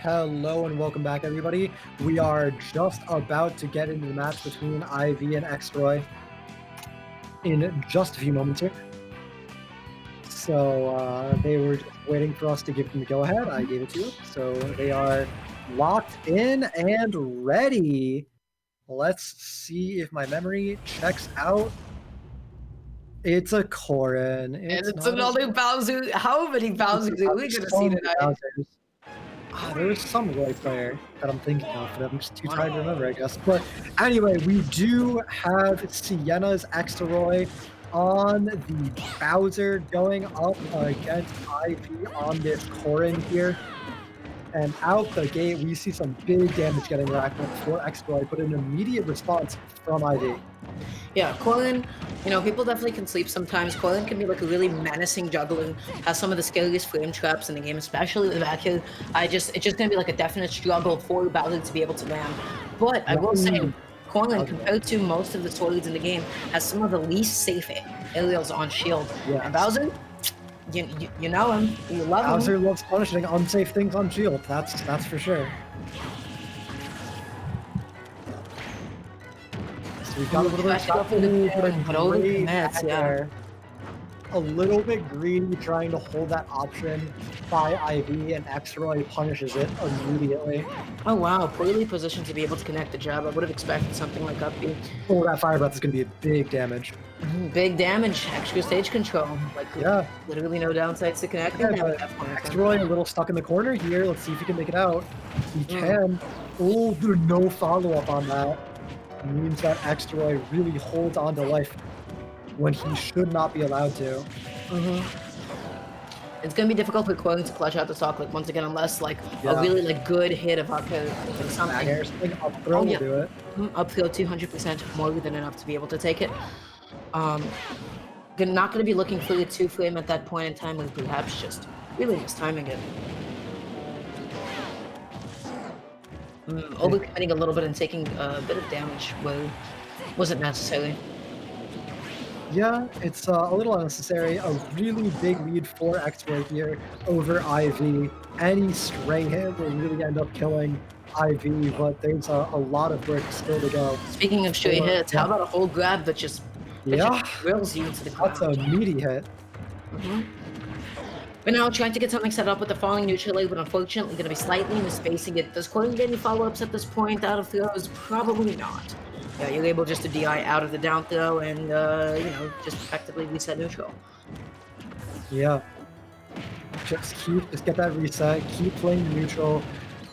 Hello and welcome back, everybody. We are just about to get into the match between IV and Xroy in just a few moments here. So they were just waiting for us to give them the go-ahead. I gave it to you. So they are locked in and ready. Let's see if my memory checks out. It's a Korin. And it's another Bowser. How many Bowsers are we gonna see tonight? There was some Roy player that I'm thinking of, but I'm just too tired to remember, I guess. But anyway, we do have Siena's Xroy on the Bowser going up against IV on this Korin here. And out the gate, we see some big damage getting racked up for Xroy, but an immediate response from IV. Yeah, Korin, you know, people definitely can sleep sometimes. Korin can be like a really menacing juggler, has some of the scariest frame traps in the game, especially with the back here. It's just going to be like a definite struggle for Bowser to be able to land. But I will say, Korin, compared to most of the swords in the game, has some of the least safe aerials on shield. Yes. And Bowser, you know him, you love him. Bowser loves punishing unsafe things on shield, that's for sure. So we've got a little bit a little bit greedy trying to hold that option by IV, and Xroy punishes it immediately. Oh wow, poorly positioned to be able to connect the jab. I would have expected something like up B. Oh, that fire breath is going to be a big damage. Big damage, extra stage control. Like, literally no downsides to connecting. Xroy a little stuck in the corner here. Let's see if he can make it out. He can. Oh, there's no follow-up on that. It means that Xroy really holds on to life when he should not be allowed to. It's gonna be difficult for Korin to clutch out the stock, like once again, unless like a really like good hit of up air, like something. Up throw will do it. Up throw 200% more than enough to be able to take it. Not gonna be looking for the 2-frame at that point in time, and perhaps just really mistiming it. Overcommitting a little bit and taking a bit of damage where wasn't necessary. Yeah, it's a little unnecessary. A really big lead for Xroy here over IV. Any stray hit will really end up killing IV, but there's a lot of work still to go. Speaking of stray hits, how about a whole grab that just drills you into the ground? That's a meaty hit. But now trying to get something set up with the falling neutral leg, but unfortunately going to be slightly misspacing it. Does Korin get any follow-ups at this point out of throws? Probably not. Yeah, you're able just to DI out of the down throw and, you know, just effectively reset neutral. Yeah. Just get that reset, keep playing neutral.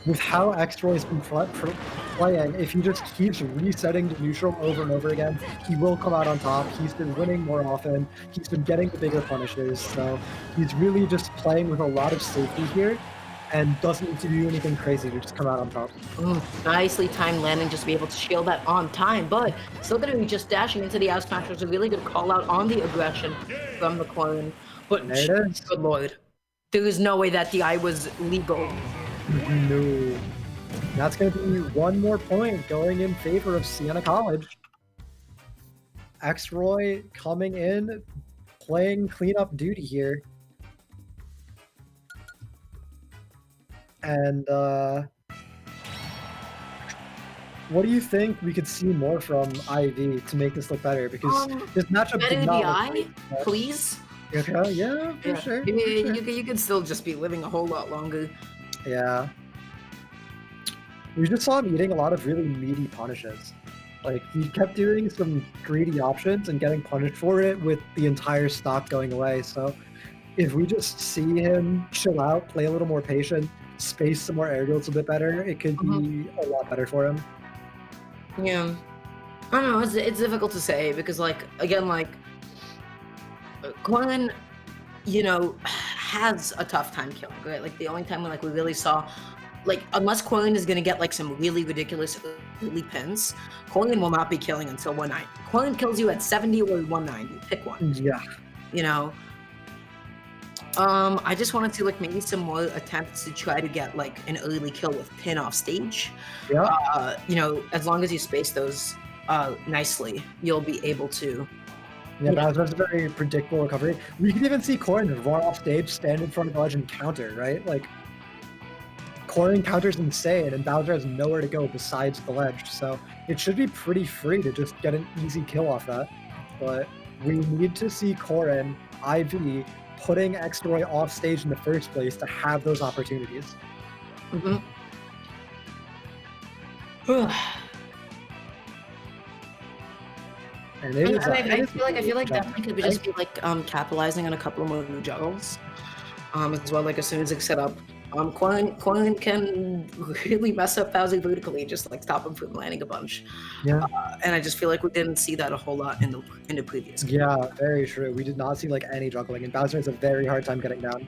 With how Xroy's been playing, if he just keeps resetting to neutral over and over again, he will come out on top. He's been winning more often. He's been getting the bigger punishes, so he's really just playing with a lot of safety here and doesn't need to do anything crazy to just come out on top. Nicely timed landing, just to be able to shield that on time, but still going to be just dashing into the out smash, which is a really good call out on the aggression from the Korin. But there it is. Good lord, there is no way that DI was legal. No. That's going to be one more point going in favor of Siena College. Xroy coming in, playing cleanup duty here. And what do you think we could see more from IV to make this look better? Because this matchup did not DI, please. Okay, yeah, for sure. You could still just be living a whole lot longer. Yeah. We just saw him eating a lot of really meaty punishes. Like, he kept doing some greedy options and getting punished for it with the entire stock going away. So if we just see him chill out, play a little more patient, space some more aerials a bit better, it could be a lot better for him. Yeah. I don't know, it's difficult to say because, like, again, like, Korin, you know, has a tough time killing, right? Like, the only time when, like, we really saw, like, unless Korin is gonna get, like, some really ridiculous early pins, Korin will not be killing until 190. Korin kills you at 70 or 190. Pick one. Yeah. You know? I just wanted to, like, maybe some more attempts to try to get, like, an early kill with pin off stage. Yeah. You know, as long as you space those nicely, you'll be able to. Yeah, that's a very predictable recovery. We could even see Korin run off stage, stand in front of the ledge, and counter, right? Like, core encounter's insane, and Bowser has nowhere to go besides the ledge, so it should be pretty free to just get an easy kill off that. But we need to see Corrin, IV, putting X-Roy off stage in the first place to have those opportunities. Mm-hmm. And it is, I feel like definitely could just be like capitalizing on a couple more new juggles. As well, like as soon as it's set up. Corrin can really mess up Bowser vertically, just like stop him from landing a bunch. Yeah. And I just feel like we didn't see that a whole lot in the previous game. Yeah, very true. We did not see like any juggling, and Bowser has a very hard time getting down.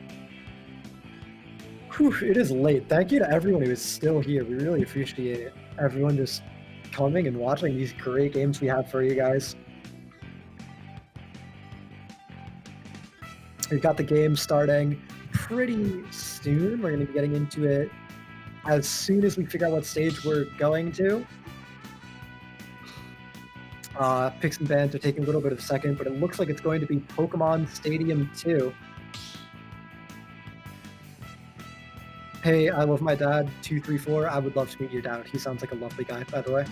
Whew, it is late. Thank you to everyone who is still here. We really appreciate everyone just coming and watching these great games we have for you guys. We've got the game starting pretty soon. We're going to be getting into it as soon as we figure out what stage we're going to. Picks and bans are taking a little bit of a second, but it looks like it's going to be Pokemon Stadium 2. Hey, I love my dad, 234. I would love to meet your dad. He sounds like a lovely guy, by the way.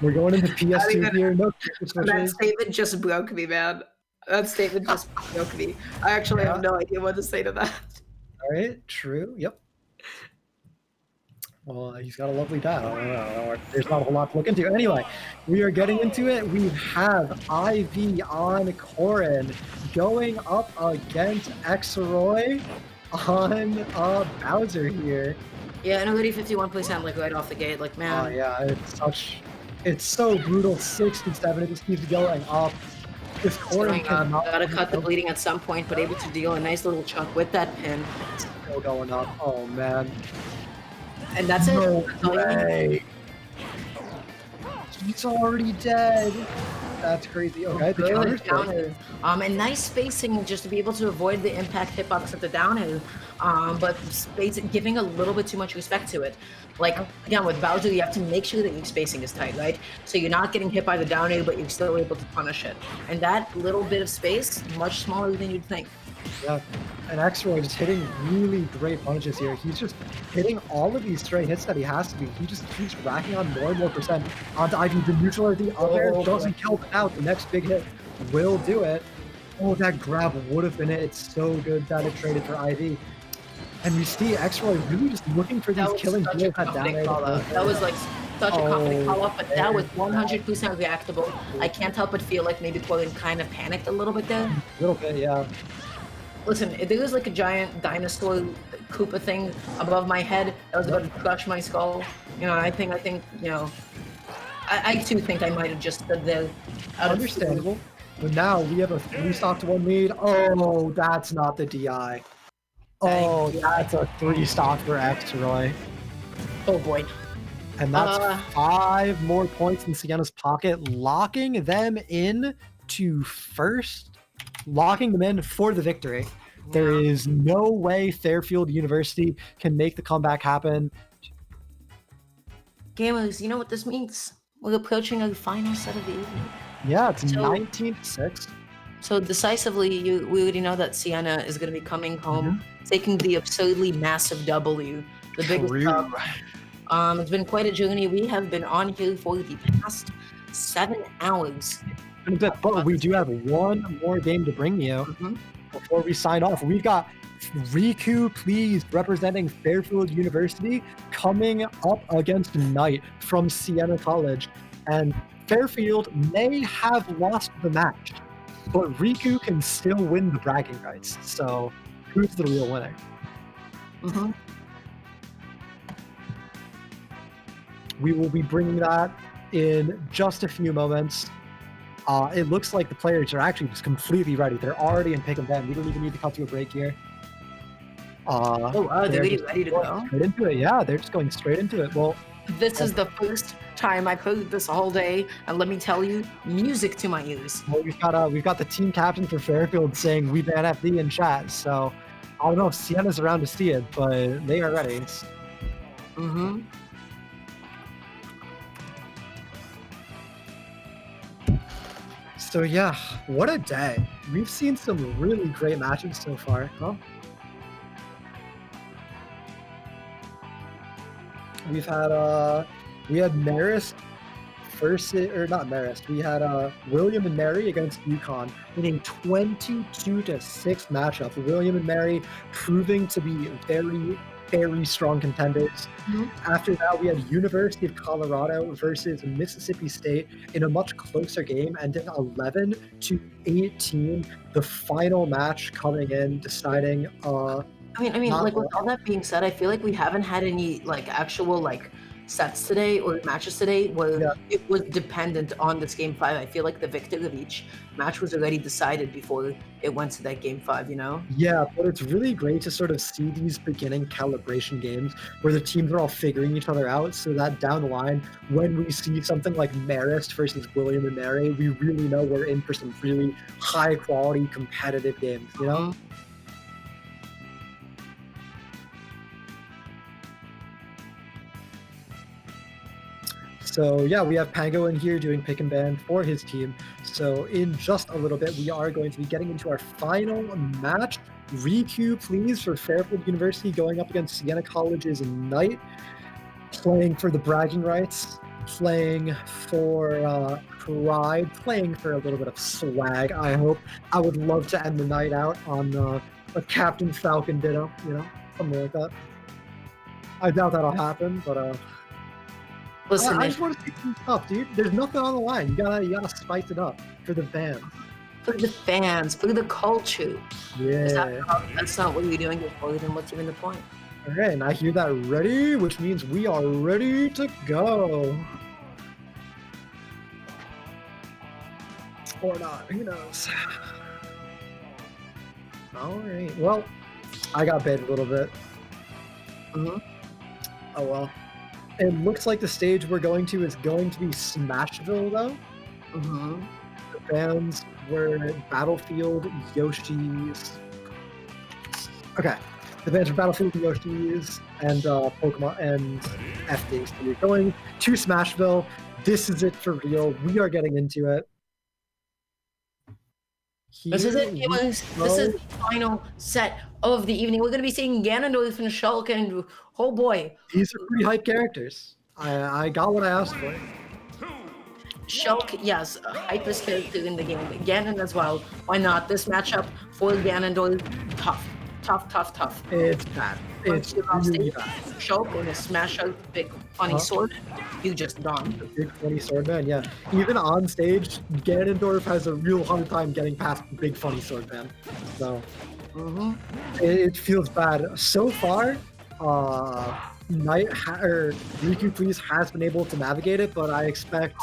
We're going into PS2 here. No that statement just broke me, man. That statement just broke me. I actually have no idea what to say to that. All right, true. Yep. Well, he's got a lovely dad. I don't know. There's not a whole lot to look into. Anyway, we are getting into it. We have IV on Corrin going up against X-Roy on Bowser here. Yeah, and already 51 % like right off the gate. Like, man. Oh, yeah, it's so brutal. 67, it just keeps going up. This Corrin cannot. Gotta cut the bleeding at some point, but able to deal a nice little chunk with that pin. Still going up. Oh, man. And that's it. No way. He's already dead. That's crazy. Okay, the counter's down and nice spacing just to be able to avoid the impact hitbox at the down hill, but giving a little bit too much respect to it. Like, again, with Bowser, you have to make sure that your spacing is tight, right? So you're not getting hit by the down hill, but you're still able to punish it. And that little bit of space, much smaller than you'd think. Yeah, and X-Roy just hitting really great punches here. He's just hitting all of these straight hits that he has to be. He just keeps racking on more and more percent onto IV. The neutral or the other doesn't kill it out. The next big hit will do it. Oh, that grab would have been it. It's so good that it traded for IV. And we see X-Roy really just looking for these killing deals at down air. That was like such a confident call-up, but that was 100% reactable. I can't help but feel like maybe Corrin kind of panicked a little bit there. A little bit, yeah. Listen, if there was like a giant dinosaur Koopa thing above my head that was about to crush my skull, you know, I think, you know, I too think I might have just stood there. Understandable. But now we have a 3-stock to 1 lead. Oh, that's not the DI. Oh, that's a 3-stock for X-Roy. Oh boy. And that's 5 more points in Siena's pocket, locking them in to first. Locking them in for the victory. Yeah. There is no way Fairfield University can make the comeback happen. Gamers, you know what this means? We're approaching our final set of the evening. Yeah, it's 19-6. So decisively, we already know that Siena is going to be coming home, taking the absurdly massive W, the biggest cup. It's been quite a journey. We have been on here for the past 7 hours. But we do have one more game to bring you before we sign off. We've got Riku, please, representing Fairfield University, coming up against Knight from Siena College. And Fairfield may have lost the match, but Riku can still win the bragging rights. So who's the real winner? We will be bringing that in just a few moments. It looks like the players are actually just completely ready. They're already in pick and ban. We don't even need to cut to a break here. They're ready to go? Straight into it, yeah. They're just going straight into it. Well, this is the first time I played this all day, and let me tell you, music to my ears. Well, we've got the team captain for Fairfield saying we ban FD in chat. So I don't know if Siena's around to see it, but they are ready. So yeah, what a day. we've seen some really great matches so far, huh? We had Marist versus, or not Marist, we had William and Mary against UConn in a 22-6 matchup. William and Mary proving to be very, very strong contenders. After that, we had University of Colorado versus Mississippi State in a much closer game, ending 11-18. The final match coming in, deciding. I mean, like with all that being said, I feel like we haven't had any like actual like sets today or matches today where it was dependent on this game 5. I feel like the victor of each match was already decided before it went to that game 5, you know? Yeah, but it's really great to sort of see these beginning calibration games where the teams are all figuring each other out so that down the line, when we see something like Marist versus William and Mary, we really know we're in for some really high quality competitive games, you know? So yeah, we have Pango in here doing pick and ban for his team. So in just a little bit, we are going to be getting into our final match. Requeue, please, for Fairfield University going up against Siena College's Knight, playing for the bragging rights, playing for pride, playing for a little bit of swag, I hope. I would love to end the night out on a Captain Falcon ditto, you know, something like that. I doubt that'll happen, but Listen, I just want to see some stuff, dude. There's nothing on the line. You gotta spice it up for the fans. for the fans, for the culture. Yeah. That's not what you're doing before, then what's even the point? All right, and I hear that ready, which means we are ready to go. Or not, who knows? All right, well, I got bait a little bit. Oh well. It looks like the stage we're going to is going to be Smashville, though. The fans were Battlefield, Yoshi's. Okay, the fans were Battlefield, Yoshi's, and Pokemon and FD. So we're going to Smashville. This is it for real. We are getting into it. This is it. This is the final set of the evening. We're going to be seeing Ganondorf and Shulk, and oh boy, these are pretty hype characters. I got what I asked for. Shulk, yes, hypest character in the game. Ganon as well. Why not? This matchup for Ganondorf, tough. It's bad. It's really bad. Shulk with a smash out big funny sword. You just done. The big funny sword man, yeah. Even on stage, Ganondorf has a real hard time getting past the big funny sword man. So it feels bad. So far, Riku Please has been able to navigate it, but I expect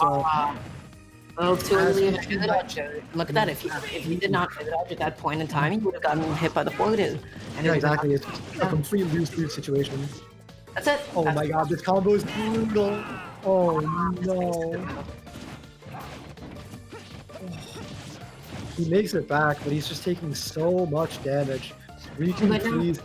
well, too early to figure it out, Jared. Look at that. If he did not figure it out at that point in time, he would have gotten hit by the forward. And yeah, exactly. It's a complete lose-lose situation. That's it. Oh my god, this combo is brutal. Oh no. He makes it back, but he's just taking so much damage. Riku Please is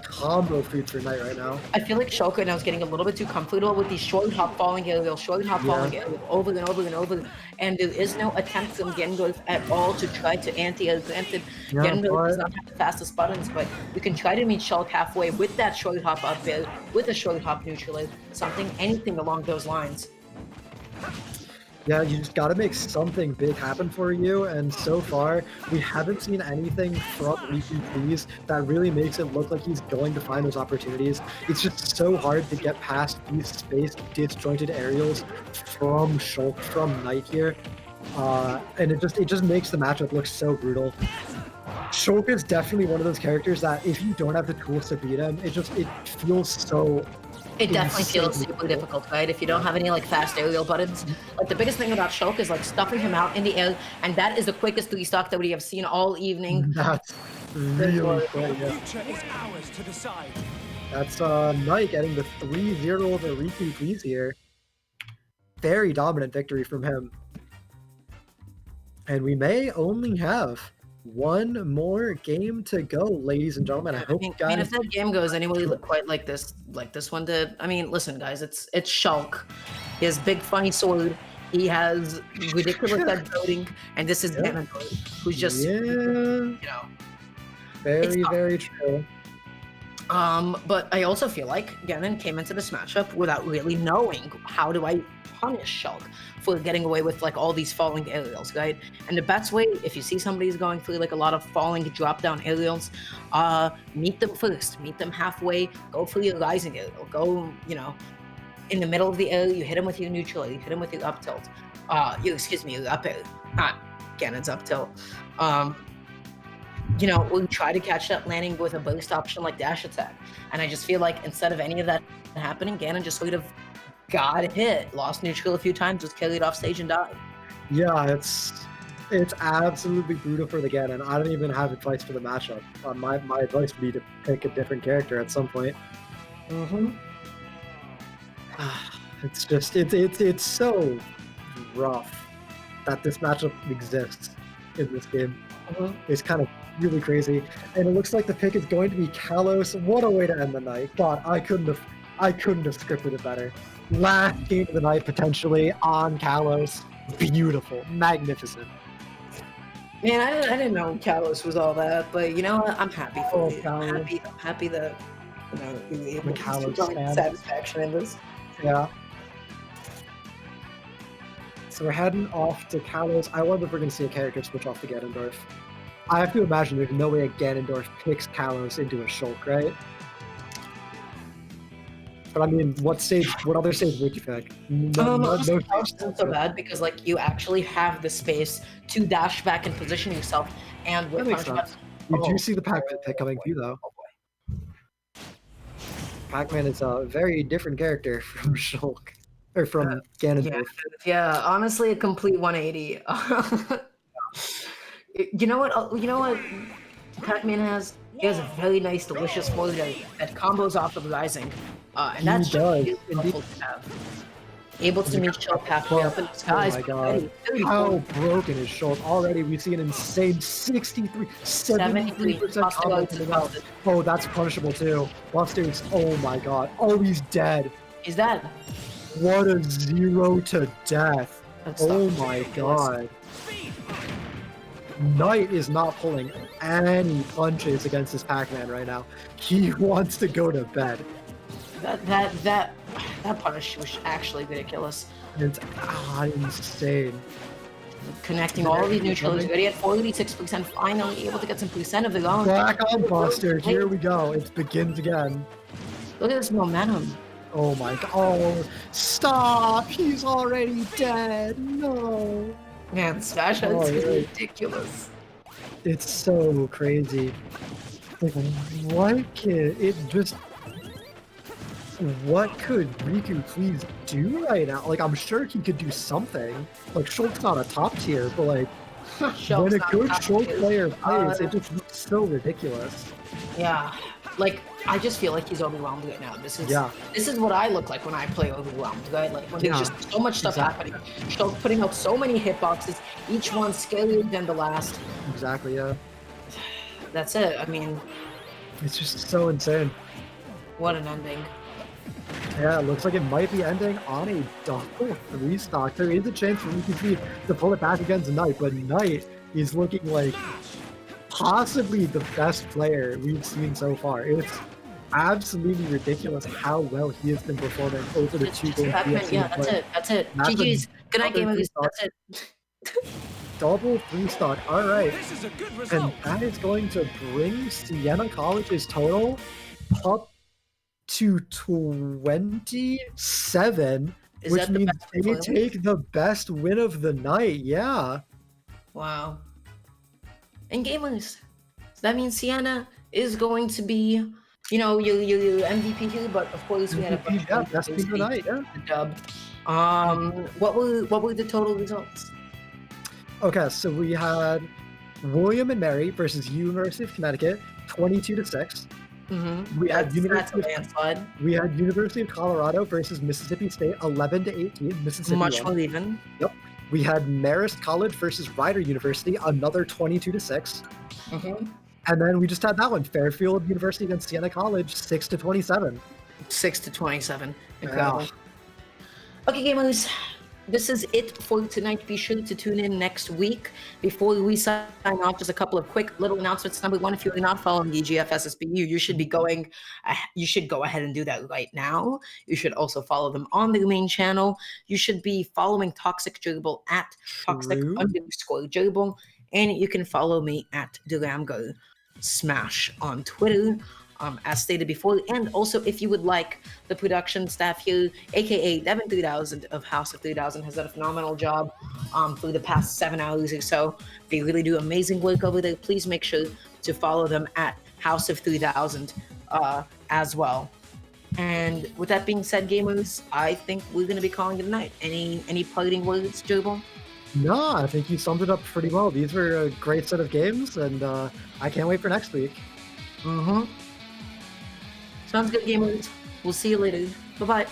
combo food for Knight right now. I feel like Shulk now is getting a little bit too comfortable with these short hop falling aerial, falling aerial over and over and over. And there is no attempt from Ganondorf at all to try to anti-air. Granted, Ganondorf does not have the fastest buttons, but you can try to meet Shulk halfway with that short hop up there, with a short hop neutralize, anything along those lines. Yeah, you just got to make something big happen for you, and so far, we haven't seen anything from Riku Please that really makes it look like he's going to find those opportunities. It's just so hard to get past these spaced, disjointed aerials from Shulk, from Knight here, and it just makes the matchup look so brutal. Shulk is definitely one of those characters that if you don't have the tools to beat him, it feels so... It definitely feels super difficult, right? If you don't have any like fast aerial buttons. Like the biggest thing about Shulk is like stuffing him out in the air, and that is the quickest 3-stock that we have seen all evening. That's really quick, yeah. That's Knight getting the 3-0 over Riku Please here. Very dominant victory from him. And we may only have one more game to go, ladies and gentlemen. I hope you guys... if that game goes anyway quite like this one did, I mean, listen, guys, it's Shulk. He has big funny sword. He has ridiculous edge voting, and this is Ganondorf, who's just, you know, very, very true. But I also feel like Ganon came into this matchup without really knowing how do I punish Shulk for getting away with like all these falling aerials, right? And the best way, if you see somebody's going through like a lot of falling drop down aerials, meet them first, meet them halfway, go for your rising aerial, go, you know, in the middle of the air, you hit him with your neutral, you hit him with your up tilt. Your up air, not Ganon's up tilt. You know, we try to catch that landing with a burst option like dash attack. And I just feel like instead of any of that happening, Ganon just sort of got hit, lost neutral a few times, was carried off stage and died. Yeah, it's absolutely brutal for the Ganon. I don't even have advice for the matchup. My advice would be to pick a different character at some point. It's just it's so rough that this matchup exists in this game. It's kind of really crazy, and it looks like the pick is going to be Kalos. What a way to end the night! God, I couldn't have scripted it better. Last game of the night potentially on Kalos. Beautiful, magnificent. Man, I didn't know Kalos was all that, but you know what? I'm happy for you. Kalos. I'm happy that you know you were able to Kalos find fan. satisfaction in this. Yeah. So we're heading off to Kalos. I wonder if we're going to see a character switch off to Ganondorf. I have to imagine there's no way a Ganondorf picks Kalos into a Shulk, right? But I mean, what other stage would you pick? No isn't so bad because like you actually have the space to dash back and position yourself, and with that makes sense. You do see the Pac-Man pick coming through, though. Pac-Man is a very different character from Shulk, or from Ganondorf. Yeah, honestly, a complete 180. You know what? Pac-Man has. He has a very nice, delicious floater that combos off of rising, and that's really helpful to have. Able to meet Shulk halfway up in the skies. Oh my god! How broken is Shulk already? We see an insane 73% combo to the mouth. Oh, that's punishable too. Buster's. Oh my god! Oh, he's dead. He's dead. What a 0 to death! Oh my god! Knight is not pulling any punches against this Pac-Man right now. He wants to go to bed. That punish was actually ridiculous. It's insane. Connecting all of these neutrals. You're already at 46%, finally able to get some percent of it on. Back on Buster. Here we go. It begins again. Look at this momentum. Oh my god. Oh, stop. He's already dead. No. Man, Smash Heads is ridiculous. It's so crazy. Like, what could Riku please do right now? Like, I'm sure he could do something. Like, Shulk's not a top tier, but like, when a good Shulk player plays, it just looks so ridiculous. Yeah, like, I just feel like he's overwhelmed right now. This is what I look like when I play overwhelmed, right? Like when there's just so much stuff happening. Shulk putting out so many hitboxes, each one scarier than the last. Exactly, yeah. That's it. I mean, it's just so insane. What an ending. Yeah, it looks like it might be ending on a double 3 stock. There is a chance for Riku to pull it back against Knight, but Knight is looking like possibly the best player we've seen so far. It's absolutely ridiculous how well he has been performing over the 2 games. Yeah, that's it. GG's. Good night, gamers. That's it. Double 3 stock. All right. And that is going to bring Siena College's total up to 27, which means they take the best win of the night. Yeah. Wow. And gamers. So that means Siena is going to be, you know, your MVP here, but of course we had a bunch of best team of the night, yeah. The dub. What were the total results? Okay, so we had William and Mary versus University of Connecticut, 22-6. We had University of Colorado versus Mississippi State, 11-18. Mississippi much won. more even. Yep. We had Marist College versus Rider University, another 22-6. And then we just had that one, Fairfield University against Siena College, 6-27. 6-27. Incredible. Yeah. Okay, gamers. this is it for tonight. Be sure to tune in next week. Before we sign off, just a couple of quick little announcements. Number one, if you're not following the EGF SSBU, you should be going. You should go ahead and do that right now. You should also follow them on their main channel. You should be following Toxic Gerbil at True. toxic_gerbil, and you can follow me at Duramgo Smash on Twitter. As stated before, and also if you would like, the production staff here, aka Devin 3000 of House of 3000, has done a phenomenal job for the past 7 hours or so. They really do amazing work over there. Please make sure to follow them at House of 3000 as well. And with that being said, gamers, I think we're going to be calling it a night. Any parting words, Gerbil? No, I think you summed it up pretty well. These were a great set of games, and I can't wait for next week. Sounds good, gamers. We'll see you later. Bye-bye.